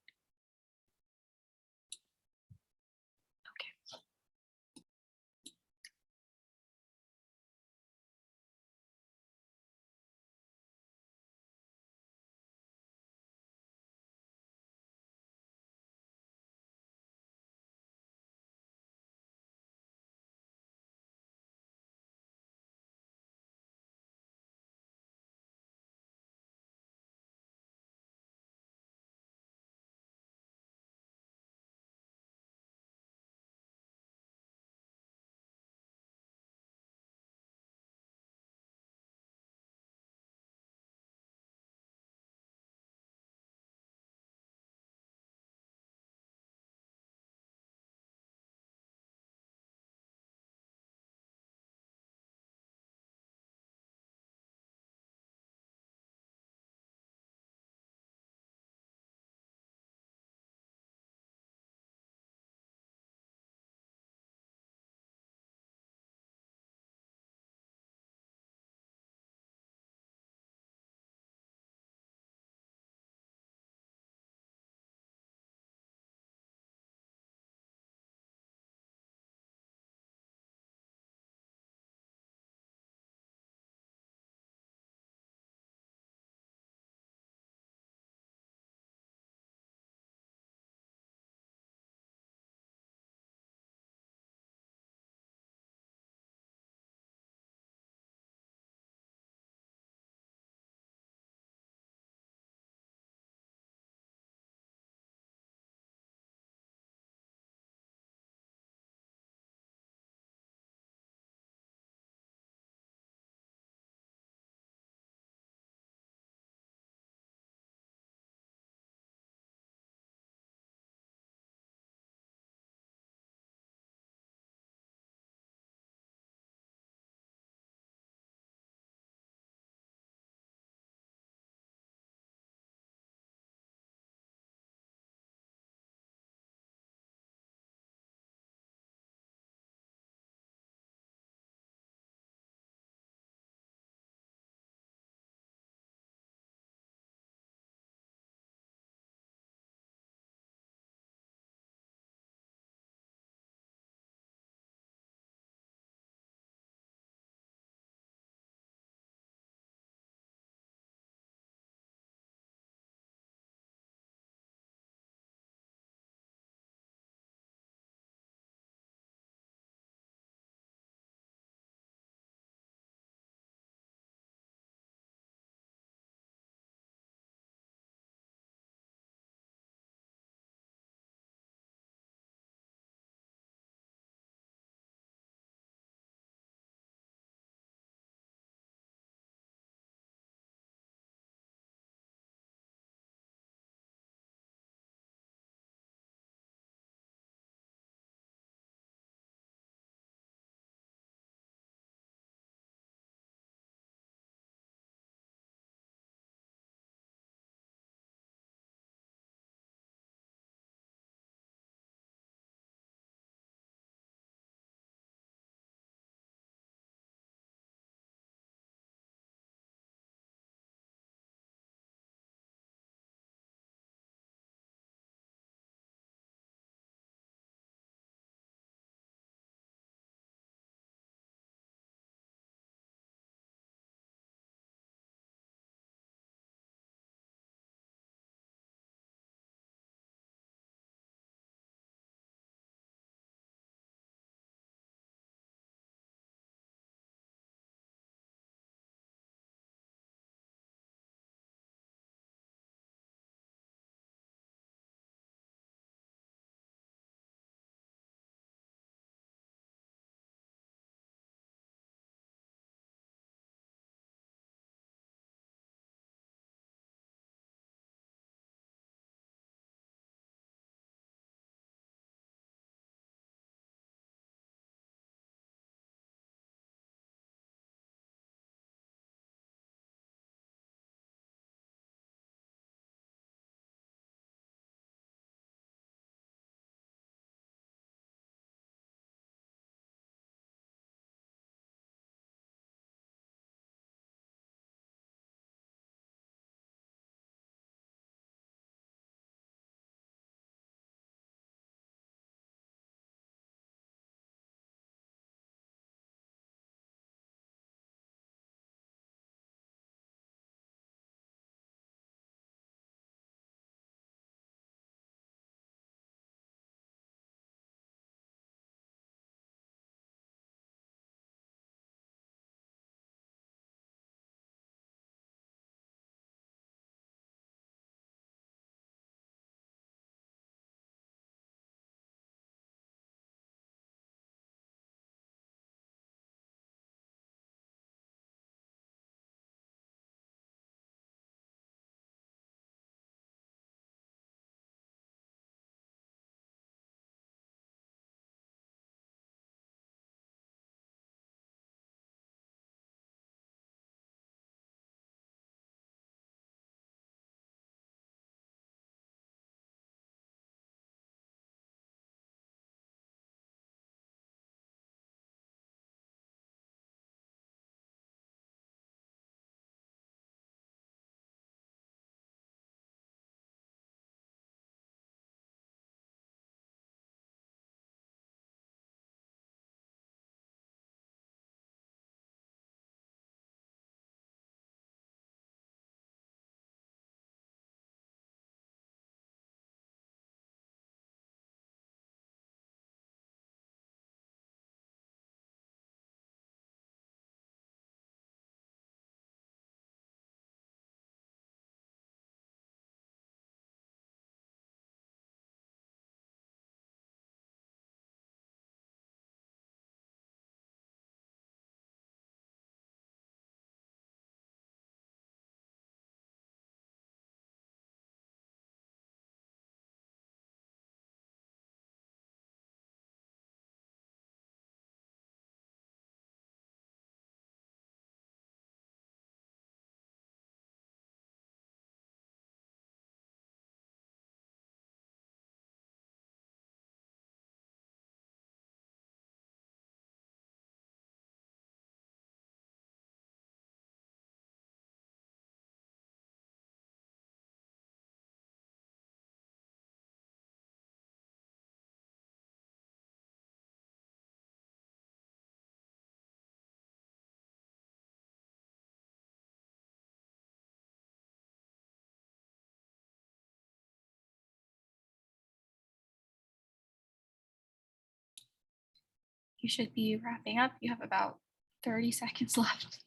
you should be wrapping up. You have about 30 seconds left.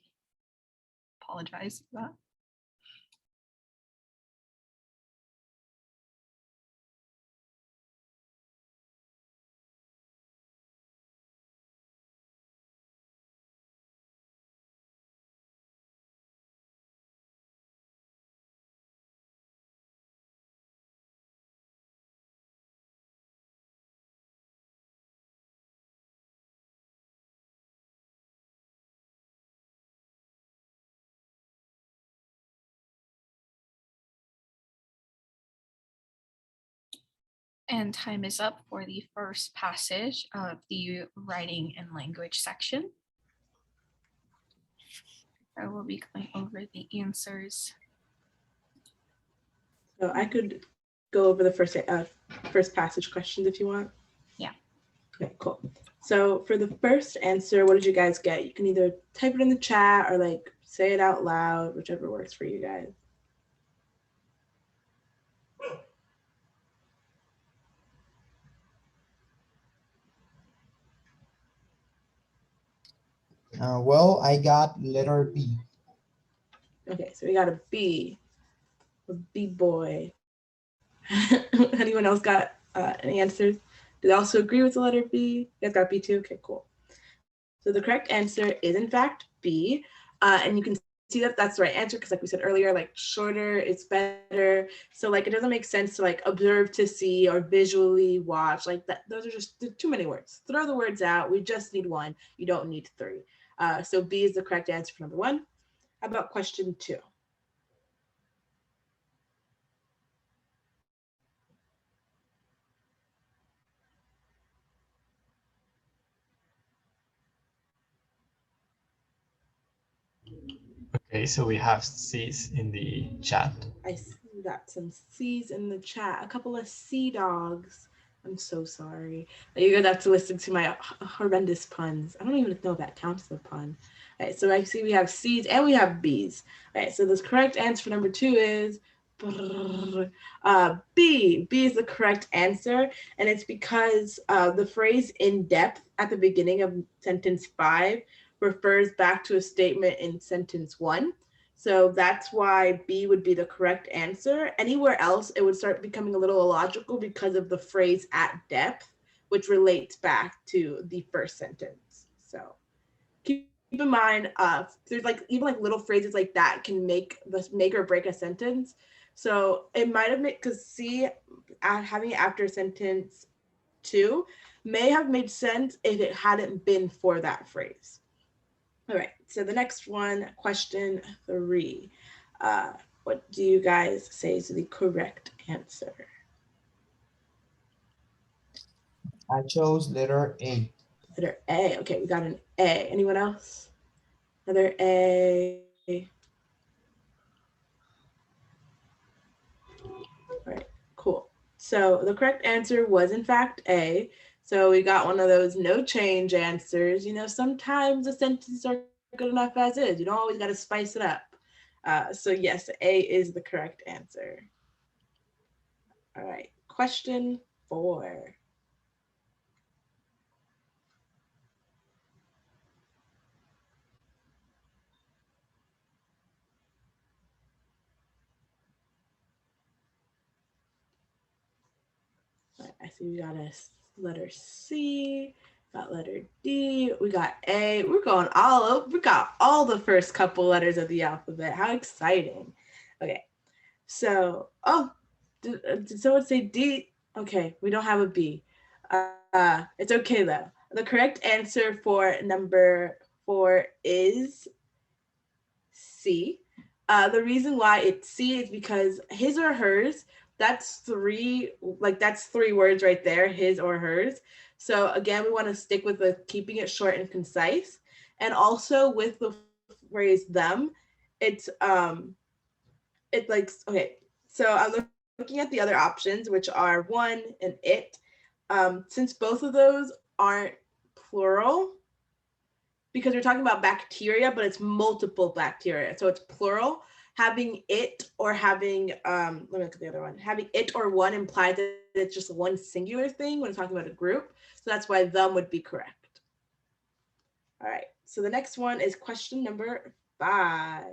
Apologize for that. And time is up for the first passage of the writing and language section. I will be going over the answers. So I could go over the first passage questions if you want. Yeah. Okay, cool. So for the first answer, what did you guys get? You can either type it in the chat or like say it out loud, whichever works for you guys. Well, I got letter B. Okay, so we got a B boy. Anyone else got any answers? Do they also agree with the letter B? You guys got B too? Okay, cool. So the correct answer is in fact B. And you can see that that's the right answer because like we said earlier, like shorter is better. So like it doesn't make sense to like observe to see or visually watch like that. Those are just too many words. Throw the words out. We just need one. You don't need three. So B is the correct answer for number one. How about question 2? Okay, so we have C's in the chat. I see we got some C's in the chat, a couple of C dogs. I'm so sorry. You're gonna have to listen to my horrendous puns. I don't even know if that counts as a pun. All right, so I see we have C's and we have B's. All right, so the correct answer for number 2 is B. B is the correct answer, and it's because the phrase in depth at the beginning of sentence 5 refers back to a statement in sentence 1. So that's why B would be the correct answer. Anywhere else, it would start becoming a little illogical because of the phrase at depth, which relates back to the first sentence. So keep in mind, there's like even like little phrases like that can make or break a sentence. So it might have made, because C, having it after sentence 2 may have made sense if it hadn't been for that phrase. All right, so the next one, question 3. What do you guys say is the correct answer? I chose letter A. Letter A. Okay, we got an A. Anyone else? Another A. All right, cool. So the correct answer was in fact A. So we got one of those no change answers. You know, sometimes the sentences are good enough as is. You don't always got to spice it up. So yes, A is the correct answer. All right, question 4. I see we got a letter C, got letter D, we got A. We're going all over. We got all the first couple letters of the alphabet. How exciting. Okay, so, did someone say D? Okay, we don't have a B. It's okay though. The correct answer for number 4 is C. The reason why it's C is because his or hers, that's 3 words right there, his or hers. So again, we want to stick with keeping it short and concise. And also with the phrase them, it's like, okay, so I'm looking at the other options, which are one and it. Since both of those aren't plural, because we're talking about bacteria, but it's multiple bacteria. So it's plural. Having it or having, let me look at the other one. Having it or one implies that it's just one singular thing when we're talking about a group. So that's why them would be correct. All right, so the next one is question number 5.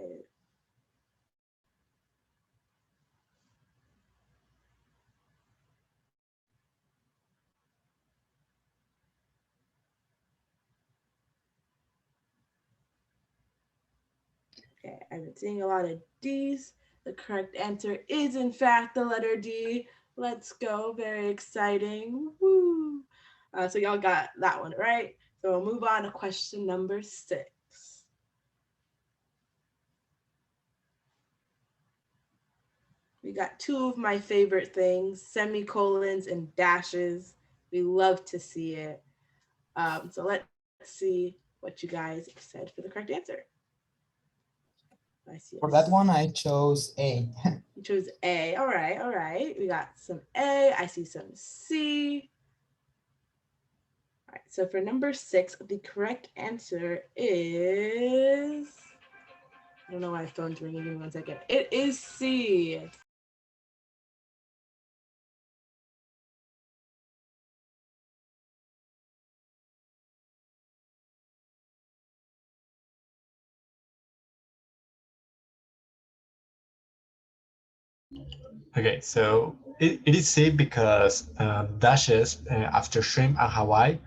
Okay, I've been seeing a lot of D's. The correct answer is in fact the letter D. Let's go, very exciting. Woo! So y'all got that one right. So we'll move on to question number 6. We got 2 of my favorite things, semicolons and dashes. We love to see it. So let's see what you guys said for the correct answer. I see. For that one, I chose A. You chose A. All right, all right. We got some A. I see some C. All right, so for number 6, the correct answer is, I don't know why my phone's ringing. Give me 1 second. It is C. Okay, so it is safe because dashes after shrimp and Hawaii,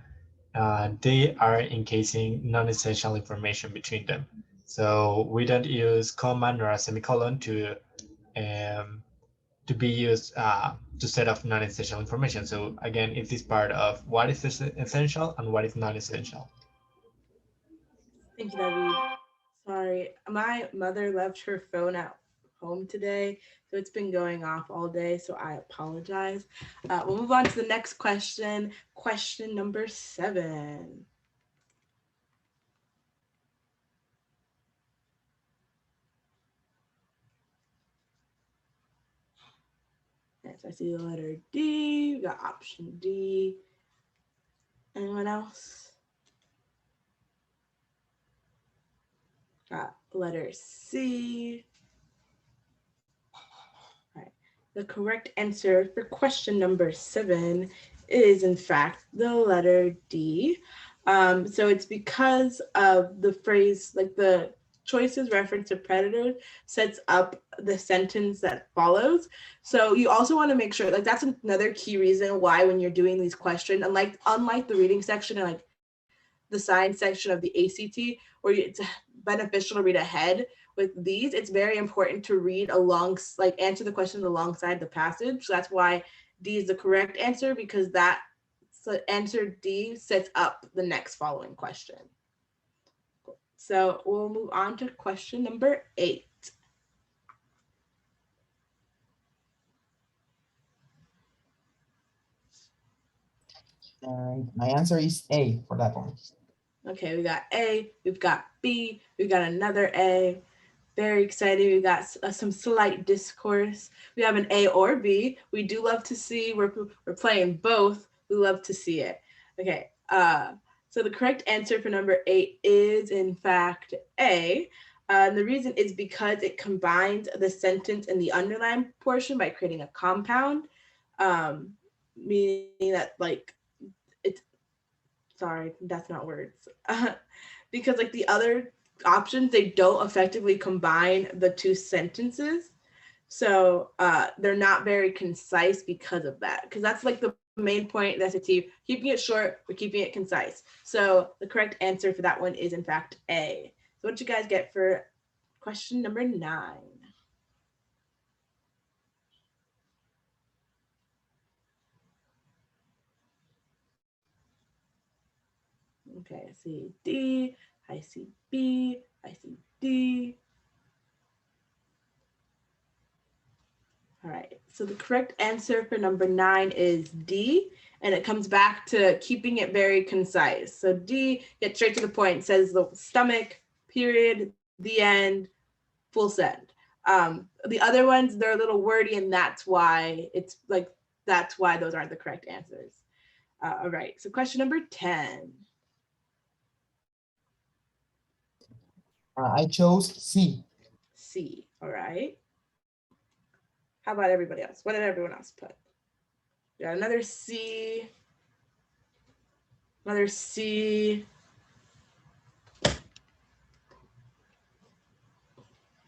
they are encasing non-essential information between them. So we don't use comma nor a semicolon to be used to set off non-essential information. So again, it is part of what is essential and what is non-essential. Thank you, David. Sorry, my mother left her phone at home today, so it's been going off all day, so I apologize. We'll move on to the next question, question number 7. Yes, I see the letter D. We got option D. Anyone else? Got letter C. All right. The correct answer for question number 7 is in fact the letter D. So it's because of the phrase, like the choices reference to predators sets up the sentence that follows. So you also want to make sure, like that's another key reason why when you're doing these questions, unlike the reading section and like the science section of the ACT, where it's beneficial to read ahead, with these, it's very important to read along, like answer the questions alongside the passage. So that's why D is the correct answer, because that answer D sets up the next following question. So we'll move on to question number 8. And my answer is A for that one. Okay, we got A, we've got B, we've got another A. Very exciting. We got some slight discourse. We have an A or B. We do love to see. We're playing both. We love to see it. Okay. So the correct answer for number 8 is in fact A. And the reason is because it combines the sentence and the underlined portion by creating a compound, meaning that like it's, sorry, that's not words. Because like the other options, they don't effectively combine the two sentences. So they're not very concise because of that, because that's like the main point of the SAT, keeping it short, but keeping it concise. So the correct answer for that one is in fact A. So what did you guys get for question number 9? Okay, I see D, I see B, I see D. All right, so the correct answer for number 9 is D, and it comes back to keeping it very concise. So D, get straight to the point, says the stomach, period, the end, full send. The other ones, they're a little wordy, and that's why it's like, that's why those aren't the correct answers. All right, so question number 10. I chose C. C, all right. How about everybody else? What did everyone else put? We got another C. Another C.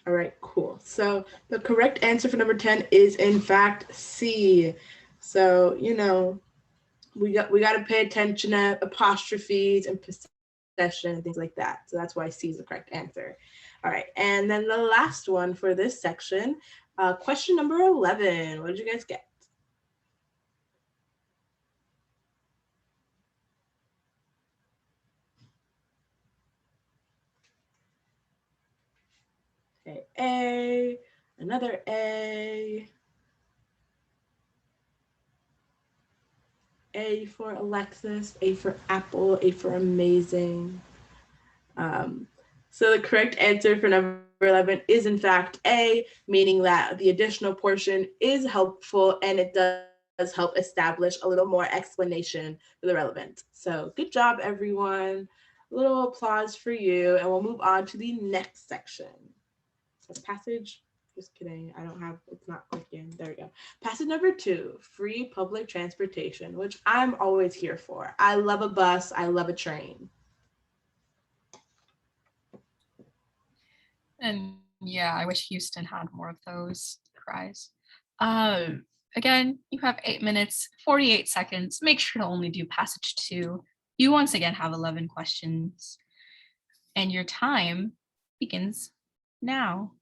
All right, cool. So the correct answer for number 10 is in fact C. So, you know, we got to pay attention to apostrophes and possession and things like that. So that's why C is the correct answer. All right, and then the last one for this section, question number 11. What did you guys get? Okay, A, another A. A for Alexis, A for Apple, A for amazing. So the correct answer for number 11 is in fact A, meaning that the additional portion is helpful and it does help establish a little more explanation for the relevant. So good job, everyone. A little applause for you, and we'll move on to the next section. So passage, just kidding, I don't have, it's not clicking. There we go. Passage number 2, free public transportation, which I'm always here for. I love a bus, I love a train. And yeah, I wish Houston had more of those cries. Again, you have 8 minutes, 48 seconds. Make sure to only do passage 2. You once again have 11 questions. And your time begins now.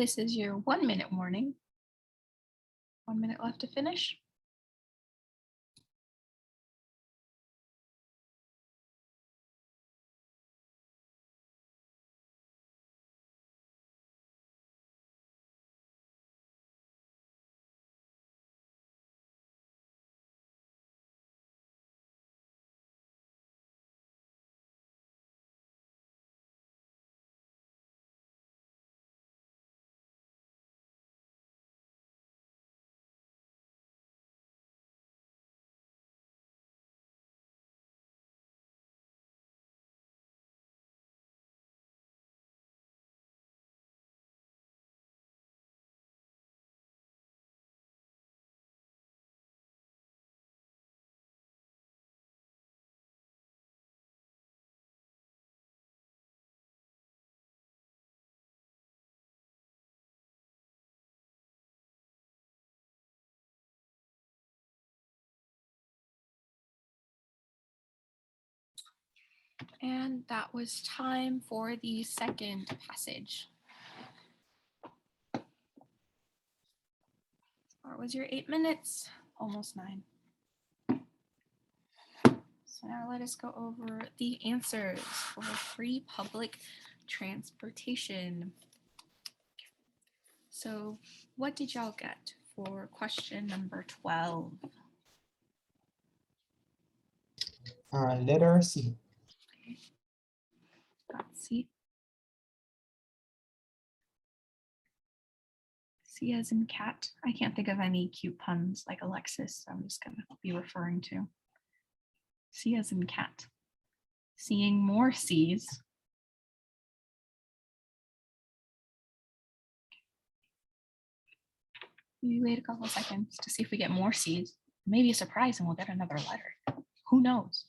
This is your 1 minute warning. 1 minute left to finish. And that was time for the second passage. Or was your 8 minutes? Almost 9. So now let us go over the answers for free public transportation. So what did y'all get for question number 12? Letter C. Let's see. C as in cat. I can't think of any cute puns like Alexis, so I'm just going to be referring to C as in cat. Seeing more C's. We wait a couple of seconds to see if we get more C's. Maybe a surprise and we'll get another letter. Who knows?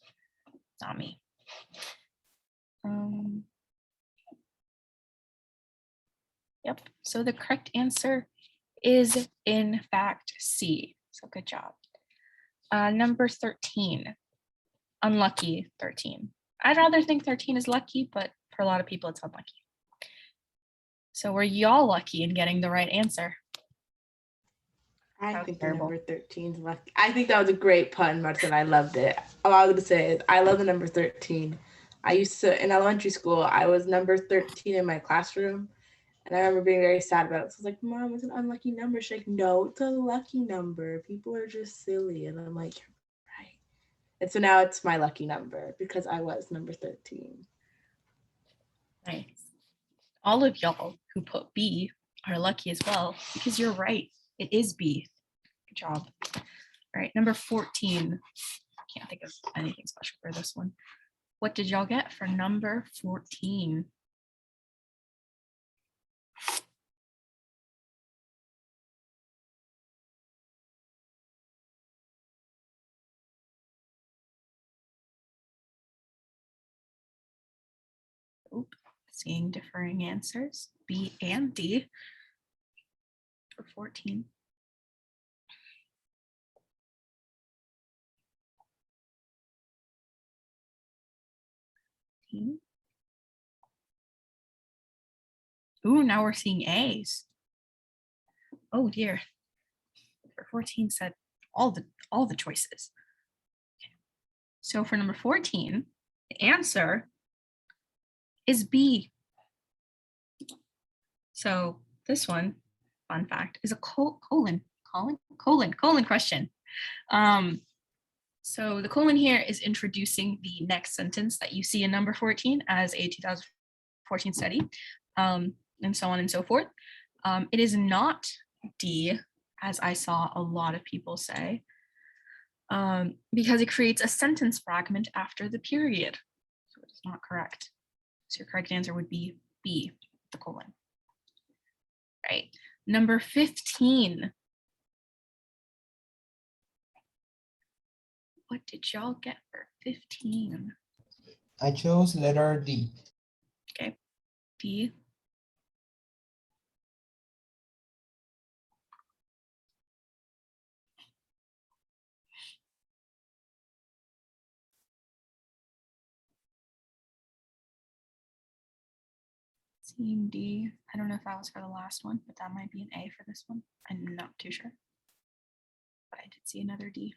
Not me. Yep. So the correct answer is in fact C. So good job. Number 13. Unlucky 13. I'd rather think 13 is lucky, but for a lot of people it's unlucky. So were y'all lucky in getting the right answer? I think the number 13 is lucky. I think that was a great pun, Martin. I loved it. All I was going to say is I love the number 13. I used to, in elementary school, I was number 13 in my classroom. And I remember being very sad about it. So I was like, Mom, it's an unlucky number. She's like, no, it's a lucky number. People are just silly. And I'm like, right. And so now it's my lucky number because I was number 13. Nice. All of y'all who put B are lucky as well because you're right. It is B. Good job. All right, number 14. Can't think of anything special for this one. What did y'all get for number 14? Oop, seeing differing answers, B and D for 14. Ooh, now we're seeing A's. Oh dear. For 14 said all the choices. Okay. So for number 14, the answer is B. So this one, fun fact, is a colon question. So the colon here is introducing the next sentence that you see in number 14 as a 2014 study, and so on and so forth. It is not D, as I saw a lot of people say, because it creates a sentence fragment after the period. So it's not correct. So your correct answer would be B, the colon. Right. Number 15. What did y'all get for 15? I chose letter D. Okay, D. Seeing D. I don't know if that was for the last one, but that might be an A for this one. I'm not too sure. But I did see another D.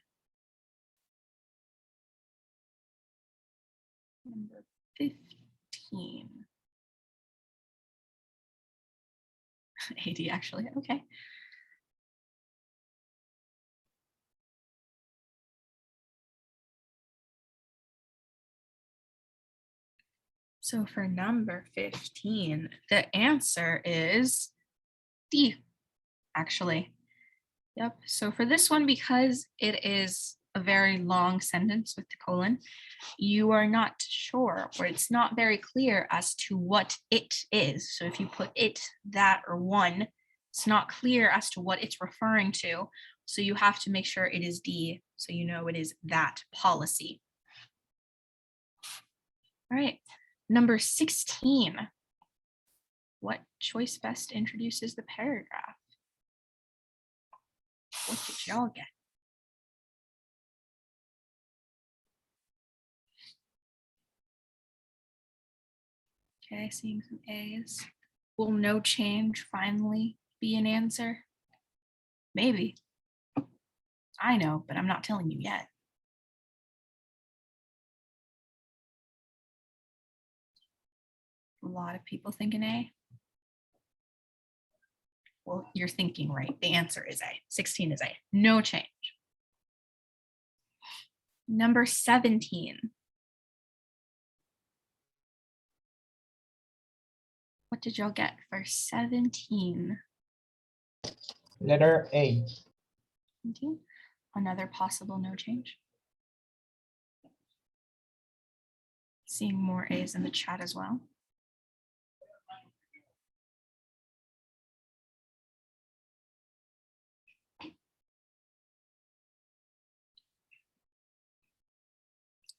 Number 15. AD actually, okay. So for number 15, the answer is D, actually. Yep, so for this one, because it is a very long sentence with the colon, you are not sure, or it's not very clear as to what it is. So if you put it, that, or one, it's not clear as to what it's referring to. So you have to make sure it is D, so you know it is that policy. All right, number 16. What choice best introduces the paragraph? What did y'all get? Okay, seeing some A's. Will no change finally be an answer? Maybe. I know, but I'm not telling you yet. A lot of people think an A. Well, you're thinking right. The answer is A. 16 is A. No change. Number 17. What did y'all get for 17? Letter A. 17. Another possible no change. Seeing more A's in the chat as well.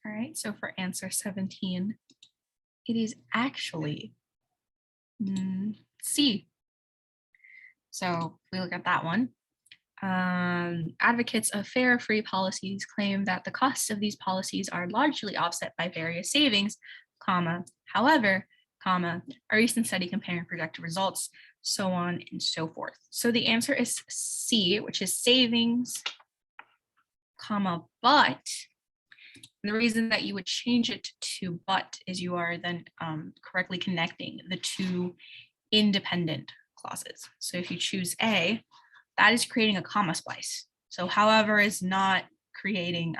All right, so for answer 17, it is actually C. So if we look at that one, advocates of fair, free policies claim that the costs of these policies are largely offset by various savings, comma, however, comma, a recent study comparing projected results, so on and so forth. So the answer is C, which is savings, comma, but the reason that you would change it to but is you are then correctly connecting the two independent clauses. So if you choose A, that is creating a comma splice. So however is not creating,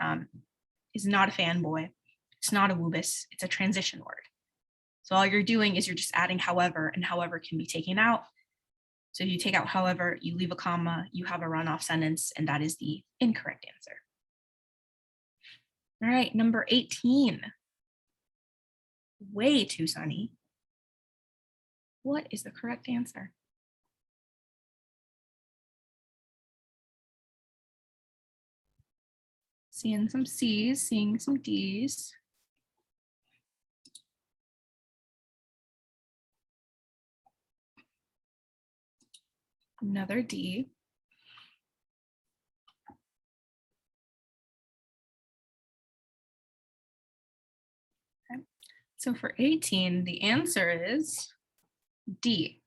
is not a fanboy. It's not a woobus, it's a transition word. So all you're doing is you're just adding however, and however can be taken out. So if you take out however, you leave a comma, you have a runoff sentence, and that is the incorrect answer. All right, number 18. Way too sunny. What is the correct answer? Seeing some C's, seeing some D's. Another D. Okay. So for 18, the answer is D.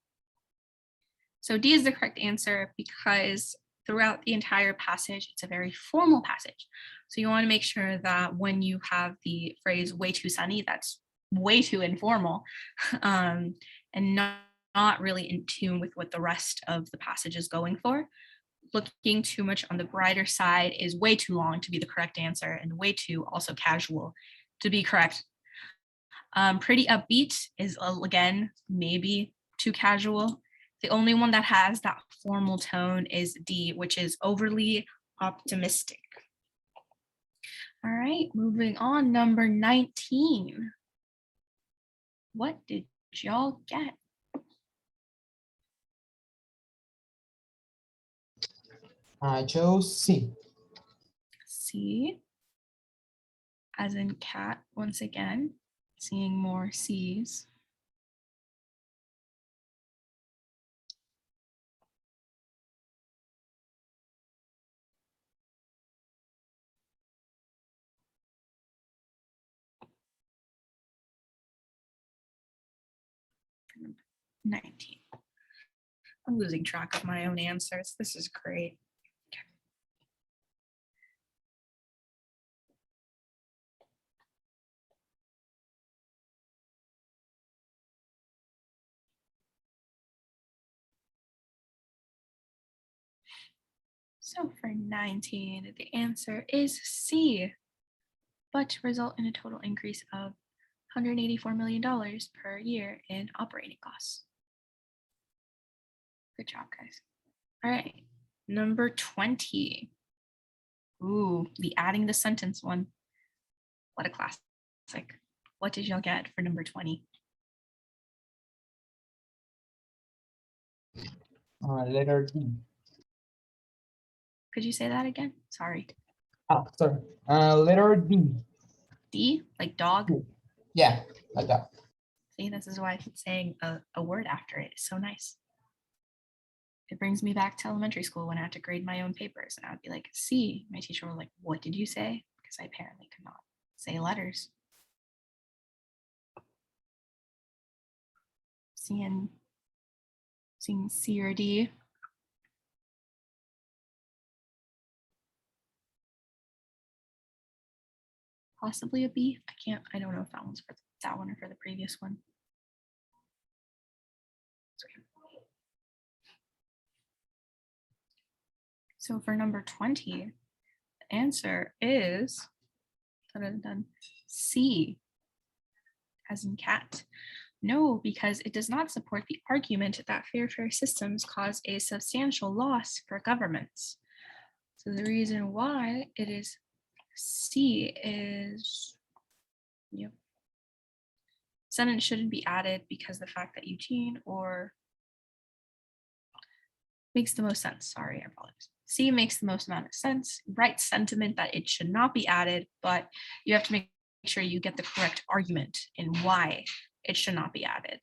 So D is the correct answer because throughout the entire passage, it's a very formal passage. So you want to make sure that when you have the phrase way too sunny, that's way too informal and not really in tune with what the rest of the passage is going for. Looking too much on the brighter side is way too long to be the correct answer, and way too also casual to be correct. Pretty upbeat is, again, maybe too casual. The only one that has that formal tone is D, which is overly optimistic. All right, moving on, number 19. What did y'all get? I chose C. C, as in cat, once again, seeing more C's. 19. I'm losing track of my own answers. This is great. Okay. So for 19, the answer is C, but to result in a total increase of $184 million per year in operating costs. Good job, guys. All right, number 20. Ooh, the adding the sentence one. What a classic. What did y'all get for number 20? Letter D. Could you say that again? Sorry. Oh, sorry. Letter D. D, like dog? Yeah, like that. See, this is why I keep saying a word after it. It's so nice. It brings me back to elementary school when I had to grade my own papers. And I would be like, C. My teacher was like, what did you say? Because I apparently could not say letters. Seeing C or D. Possibly a B. I don't know if that one's for that one or for the previous one. So for number 20, the answer is C, as in cat. No, because it does not support the argument that fair systems cause a substantial loss for governments. So the reason why it is C is, yep. Sentence shouldn't be added because the fact that Eugene or makes the most sense. Sorry, I apologize. C makes the most amount of sense. Right sentiment that it should not be added, but you have to make sure you get the correct argument in why it should not be added.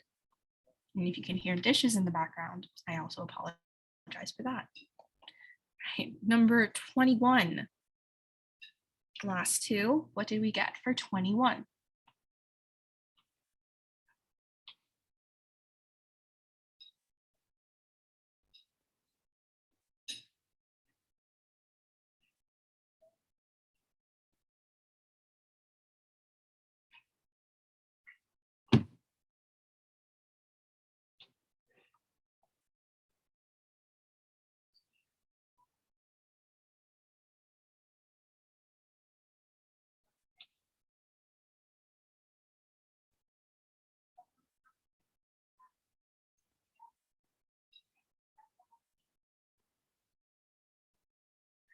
And if you can hear dishes in the background, I also apologize for that. Right, number 21. Last two, what did we get for 21?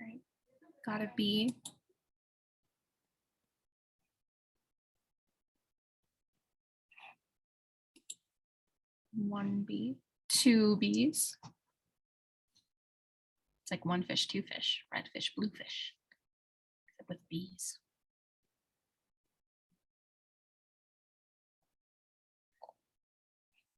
Right, gotta be one B, two B's. It's like one fish, two fish, red fish, blue fish, except with B's.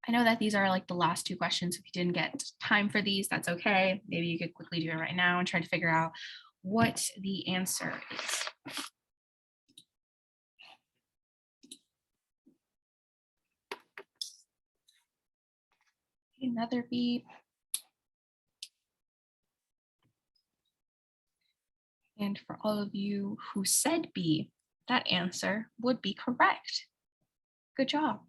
I know that these are like the last two questions. If you didn't get time for these, that's okay. Maybe you could quickly do it right now and try to figure out what the answer is. Another B. And for all of you who said B, that answer would be correct. Good job.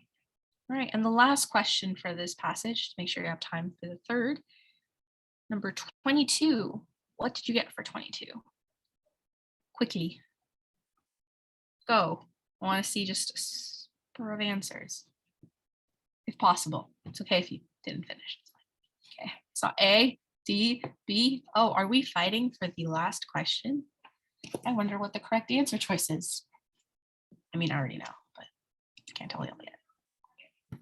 All right, and the last question for this passage, to make sure you have time for the third. Number 22, what did you get for 22? Quickly. Go. I want to see just a spur of answers, if possible. It's okay if you didn't finish. Okay, so A, D, B. Oh, are we fighting for the last question? I wonder what the correct answer choice is. I mean, I already know, but I can't tell you yet. Okay.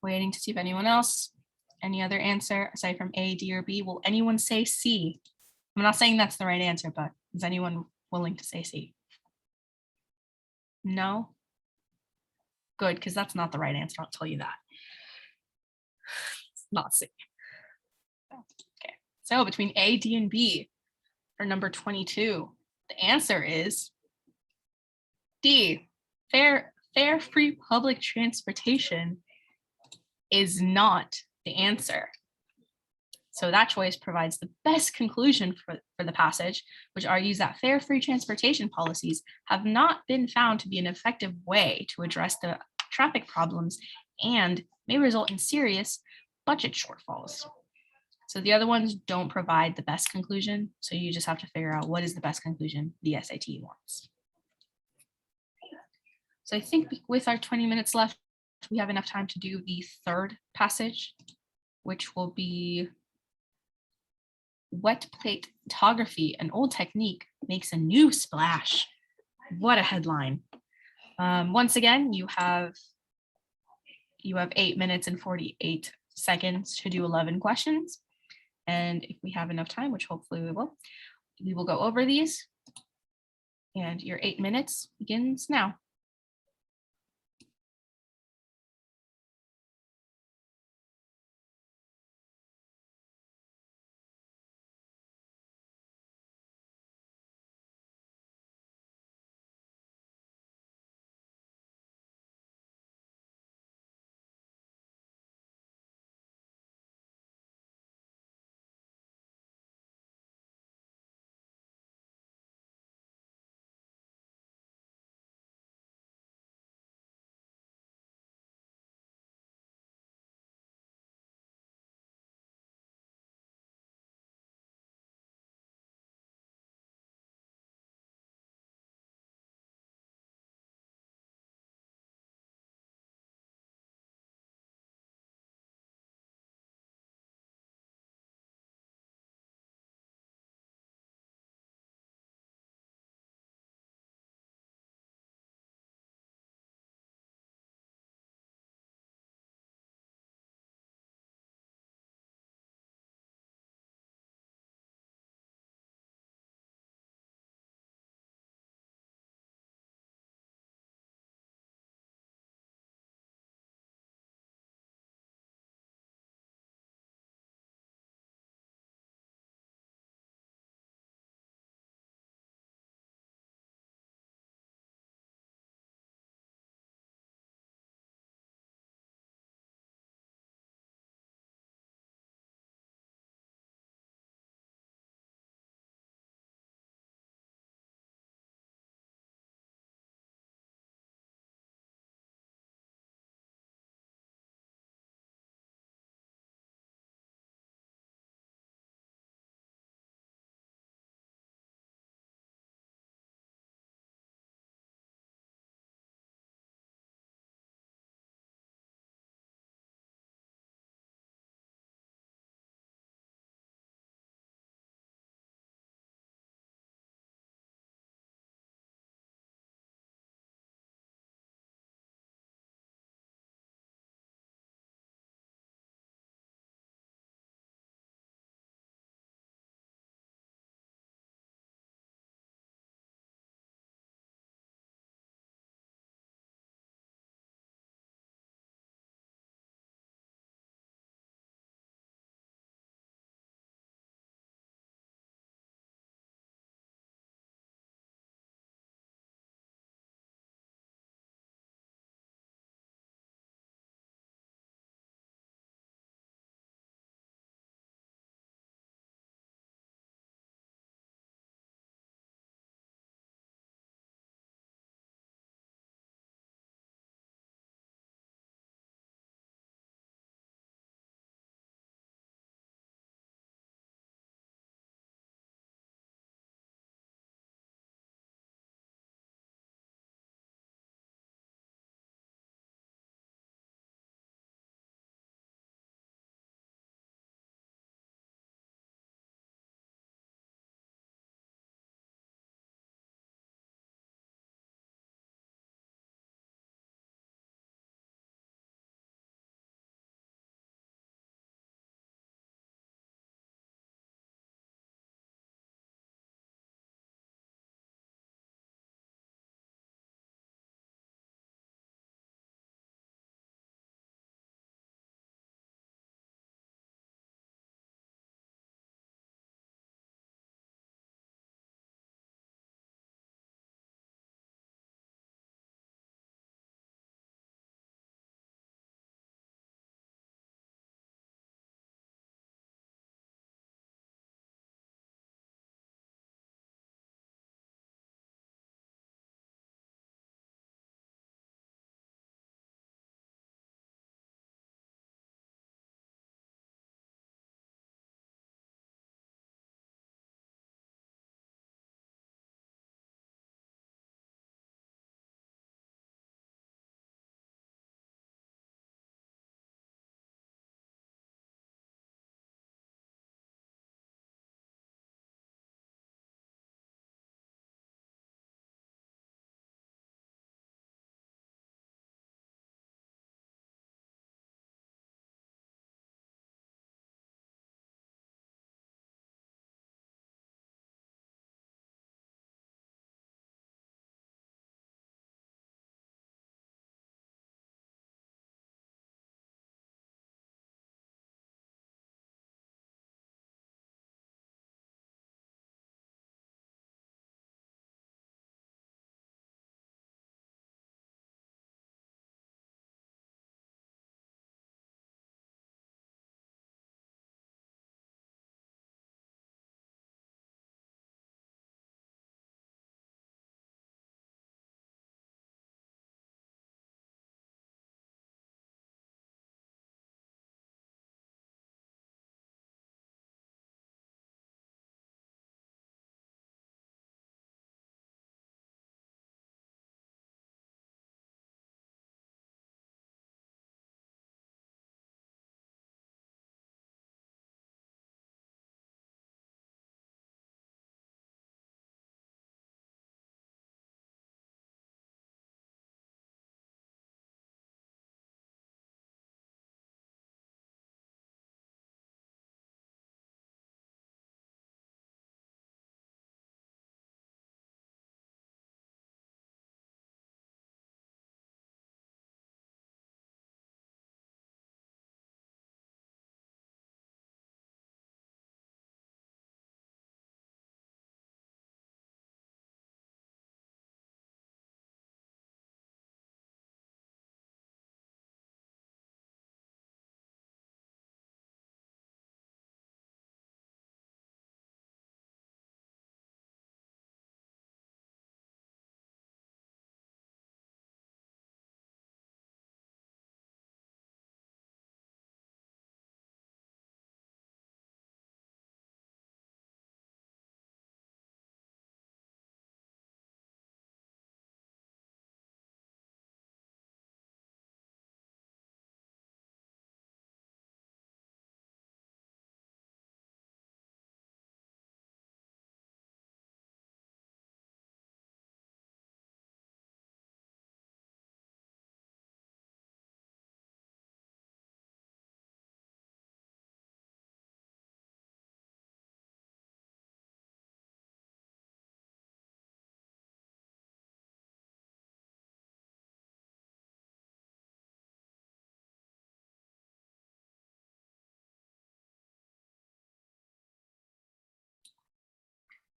Waiting to see if anyone else, any other answer aside from A, D, or B. Will anyone say C? I'm not saying that's the right answer, but is anyone willing to say C? No? Good, because that's not the right answer, I'll tell you that. It's not C. Okay, so between A, D, and B for number 22, the answer is D, fair free public transportation is not the answer. So that choice provides the best conclusion for the passage, which argues that fair free transportation policies have not been found to be an effective way to address the traffic problems and may result in serious budget shortfalls. So the other ones don't provide the best conclusion. So you just have to figure out what is the best conclusion the SAT wants. So I think with our 20 minutes left, we have enough time to do the third passage, which will be wet plate photography, an old technique, makes a new splash. What a headline. Once again, you have 8 minutes and 48 seconds to do 11 questions. And if we have enough time, which hopefully we will go over these. And your 8 minutes begins now.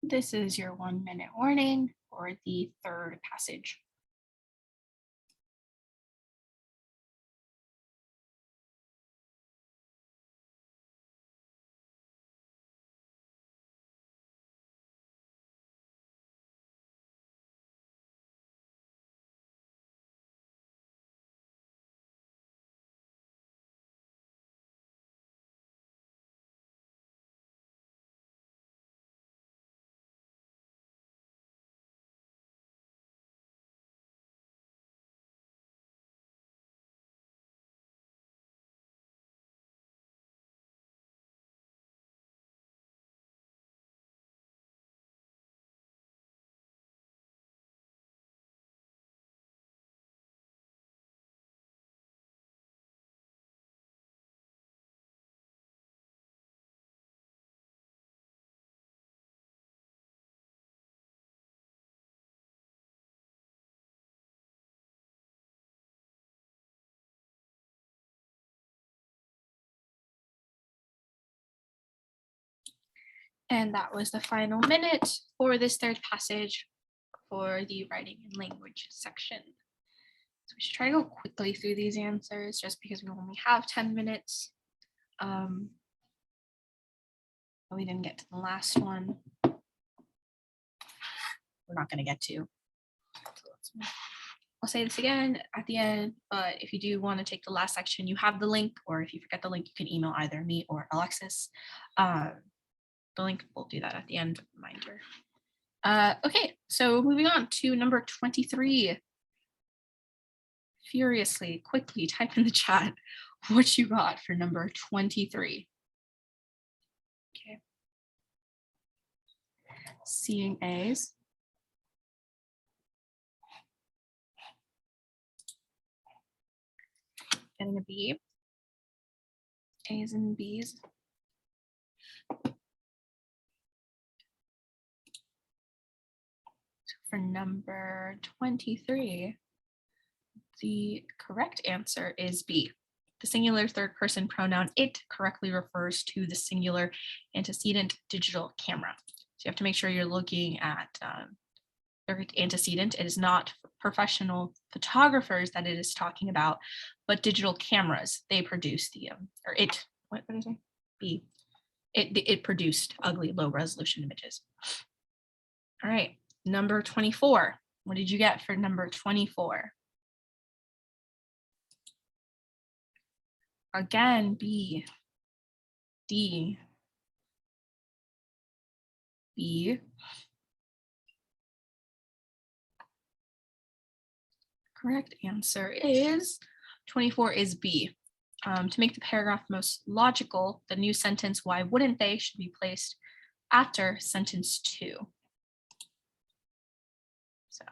This is your 1-minute warning for the third passage. And that was the final minute for this third passage for the writing and language section. So we should try to go quickly through these answers just because we only have 10 minutes. We didn't get to the last one. We're not going to get to. I'll say this again at the end, but if you do want to take the last section, you have the link, or if you forget the link, you can email either me or Alexis. The link, we'll do that at the end, reminder. Okay, so moving on to number 23. Furiously, quickly type in the chat what you got for number 23. Okay. Seeing A's. Getting a B. A's and B's. For number 23, the correct answer is B. The singular third person pronoun it correctly refers to the singular antecedent digital camera. So you have to make sure you're looking at the antecedent. It is not professional photographers that it is talking about, but digital cameras. They produce the, or it, what did I say? B. It produced ugly, low resolution images. All right. Number 24. What did you get for number 24? Again, B, D, B. Correct answer is 24 is B. To make the paragraph most logical, the new sentence, why wouldn't they, should be placed after sentence 2. So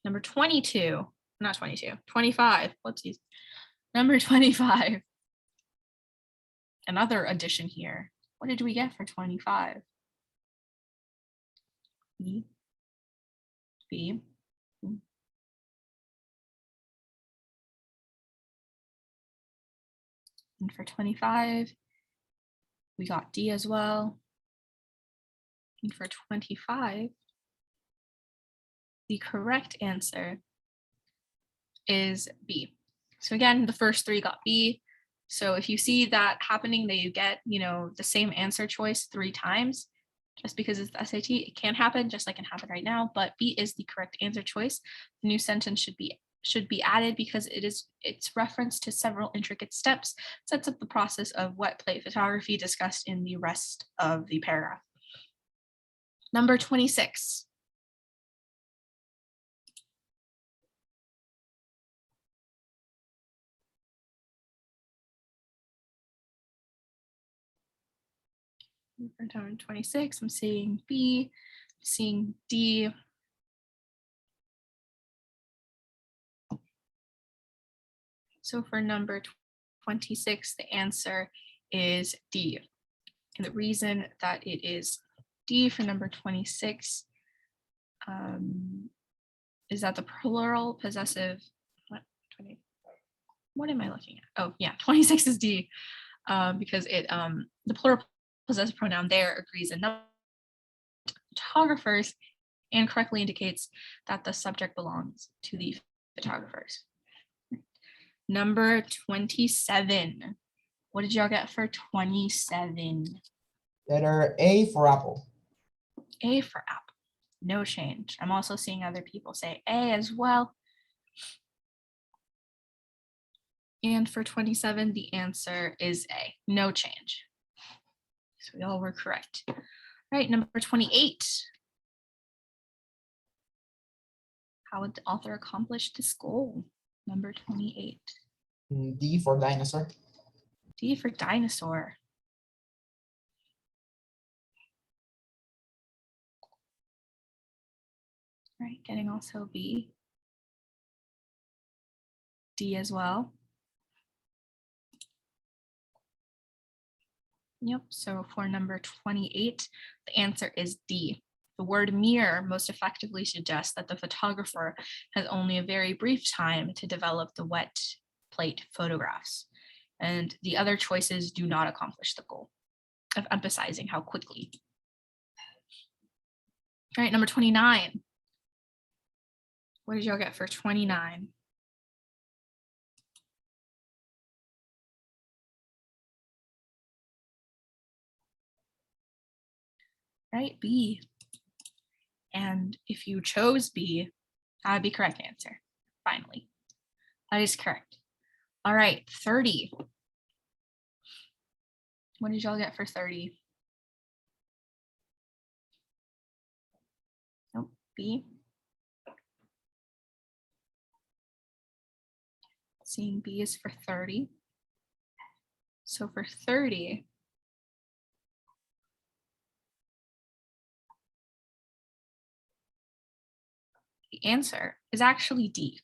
number 22, not 22, 25, whoopsies. Number 25, another addition here. What did we get for 25? B, B. And for 25, we got D as well. And for 25, the correct answer is B. So again, the first 3 got B. So if you see that happening, that you get, the same answer choice 3 times, just because it's the SAT, it can happen, just like it can happen right now, but B is the correct answer choice. The new sentence should be added because it's reference to several intricate steps, sets up the process of wet plate photography discussed in the rest of the paragraph. Number 26. Number 26, I'm seeing B, seeing D. So for number 26, the answer is D. And the reason that it is D for number 26 is that the plural possessive, what am I looking at? Oh yeah, 26 is D because the plural possessive pronoun there agrees in number photographers and correctly indicates that the subject belongs to the photographers. Number 27. What did y'all get for 27? Letter A for apple. A for apple. No change. I'm also seeing other people say A as well. And for 27, the answer is A. No change. So we all were correct. All right, number 28. How would the author accomplish this goal? Number 28. D for dinosaur. D for dinosaur. All right, getting also B. D as well. Yep, so for number 28, the answer is D. The word mirror most effectively suggests that the photographer has only a very brief time to develop the wet plate photographs, and the other choices do not accomplish the goal of emphasizing how quickly. All right, number 29. What did y'all get for 29? Right, B. And if you chose B, that would be correct answer. Finally, that is correct. All right, 30. What did y'all get for 30? Nope, B. Seeing B is for 30. So for 30, the answer is actually D,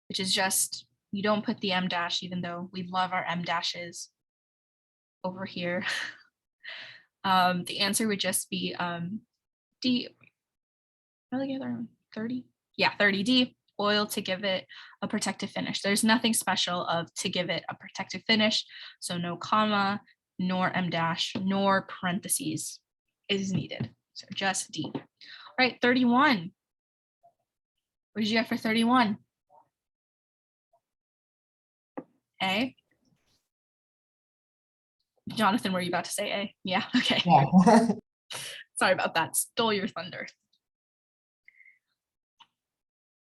which is just, you don't put the M dash, even though we love our M dashes over here. The answer would just be D, really 30? Yeah, 30D, oil to give it a protective finish. There's nothing special of to give it a protective finish. So no comma, nor M dash, nor parentheses is needed. So just D. All right, 31. What did you get for 31? A. Jonathan, were you about to say A? Yeah, okay. Yeah. Sorry about that. Stole your thunder.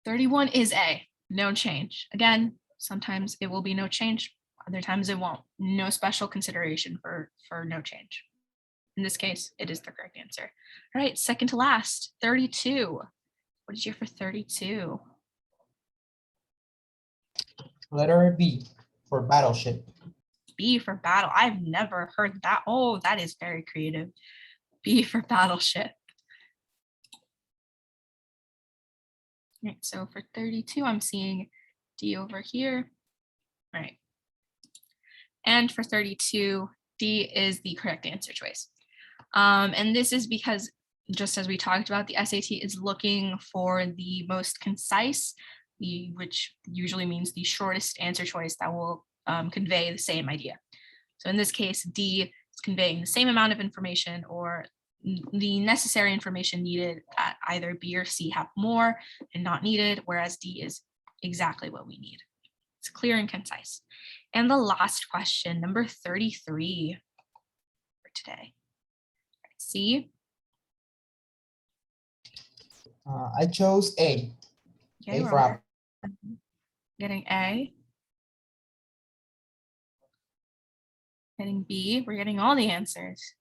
31 is A. No change. Again, sometimes it will be no change. Other times it won't. No special consideration for no change. In this case, it is the correct answer. All right, second to last, 32. What did you get for 32? Letter B for battleship. B for battle. I've never heard that. Oh, that is very creative. B for battleship. All right, so for 32, I'm seeing D over here. All right. And for 32, D is the correct answer choice. And this is because, just as we talked about, the SAT is looking for the most concise, which usually means the shortest answer choice that will convey the same idea. So in this case, D is conveying the same amount of information or the necessary information needed that either B or C have more and not needed, whereas D is exactly what we need. It's clear and concise. And the last question, number 33 for today. C. I chose A. Okay, A for apple. getting A. Getting B. We're getting all the answers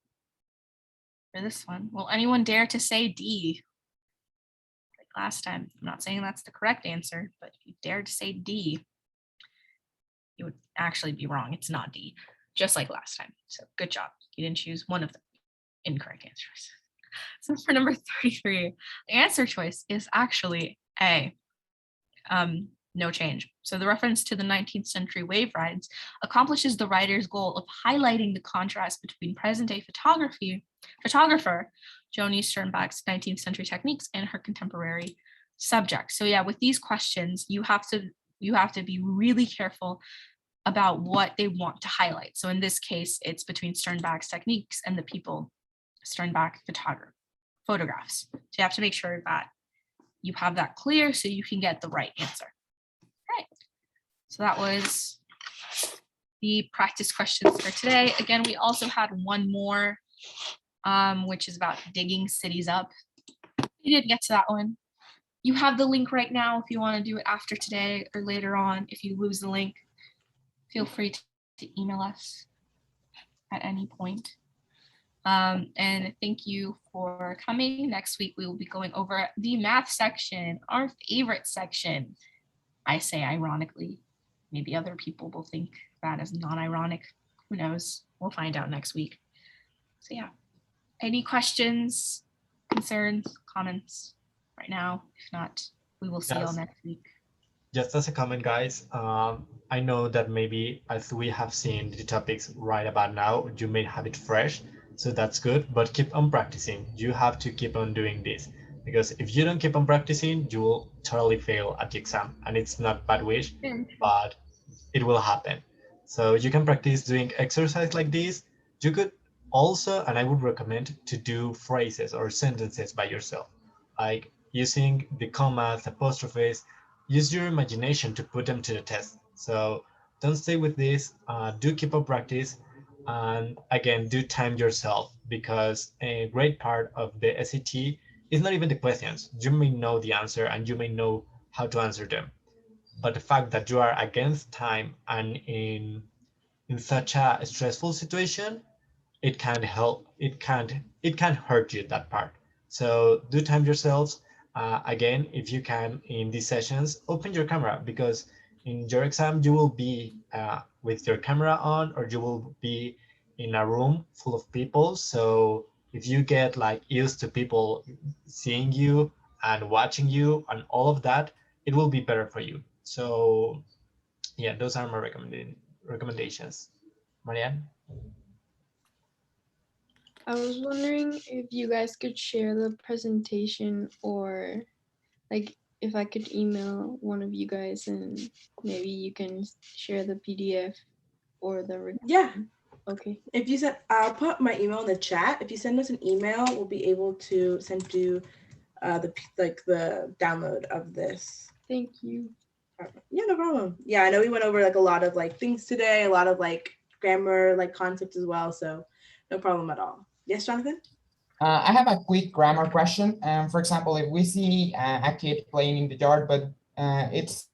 for this one. Will anyone dare to say D? Like last time. I'm not saying that's the correct answer, but if you dare to say D, you would actually be wrong. It's not D, just like last time. So good job. You didn't choose one of the incorrect answers. So for number 33, the answer choice is actually A. No change. So the reference to the 19th century wave rides accomplishes the writer's goal of highlighting the contrast between present-day photographer Joni Sternbach's 19th century techniques and her contemporary subject. So yeah, with these questions, you have to be really careful about what they want to highlight. So in this case, it's between Sternbach's techniques and the people Sternbach photographs. So you have to make sure that you have that clear so you can get the right answer. All right. So that was the practice questions for today. Again, we also had one more, which is about digging cities up. We didn't get to that one. You have the link right now if you want to do it after today or later on. If you lose the link, feel free to email us at any point. And thank you for coming. Next week, we will be going over the math section, our favorite section. I say ironically, maybe other people will think that is non-ironic. Who knows? We'll find out next week. So yeah, any questions, concerns, comments right now? If not, we will see you all next week. Just as a comment, guys, I know that maybe as we have seen the topics right about now, you may have it fresh, so that's good, but keep on practicing. You have to keep on doing this, because if you don't keep on practicing, you will totally fail at the exam, and it's not bad wish, but it will happen. So you can practice doing exercise like this. You could also, and I would recommend, to do phrases or sentences by yourself, like using the commas, apostrophes. Use your imagination to put them to the test. So don't stay with this. Do keep up practice, and again, do time yourself, because a great part of the SAT is not even the questions. You may know the answer and you may know how to answer them, but the fact that you are against time and in such a stressful situation, it can help. It can hurt you, that part. So do time yourselves. Again, if you can, in these sessions, open your camera, because in your exam you will be with your camera on, or you will be in a room full of people. So if you get like used to people seeing you and watching you and all of that, it will be better for you. So yeah, those are my recommendations. Marianne? I was wondering if you guys could share the presentation, or like if I could email one of you guys and maybe you can share the PDF or the recording. Yeah. Okay. If you send, I'll put my email in the chat. If you send us an email, we'll be able to send you the download of this. Thank you. Yeah, no problem. Yeah, I know we went over like a lot of like things today, a lot of like grammar like concepts as well. So no problem at all. Yes, Jonathan? I have a quick grammar question. For example, if we see a kid playing in the yard, but it's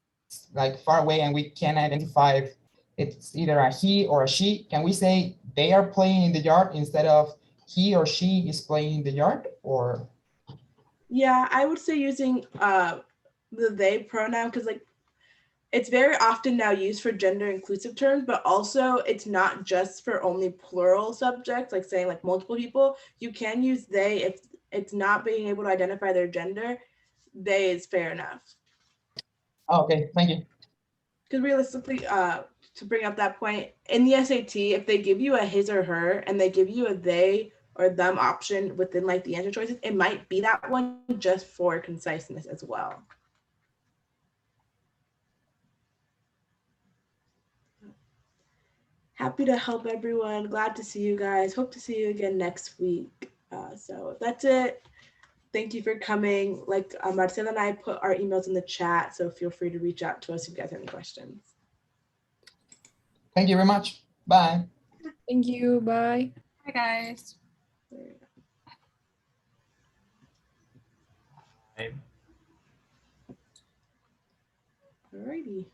like far away and we can't identify if it's either a he or a she, can we say they are playing in the yard instead of he or she is playing in the yard? Or Yeah, I would say using the they pronoun, because like it's very often now used for gender inclusive terms, but also it's not just for only plural subjects, like saying like multiple people. You can use they if it's not being able to identify their gender. They is fair enough. oh, okay, thank you. Because realistically, to bring up that point, in the SAT, if they give you a his or her and they give you a they or them option within like the answer choices, it might be that one just for conciseness as well. Happy to help everyone. Glad to see you guys. Hope to see you again next week. So that's it. Thank you for coming. Like Marcela and I put our emails in the chat, so feel free to reach out to us if you guys have any questions. Thank you very much. Bye. Thank you. Bye. Hi, guys. Bye. Alrighty.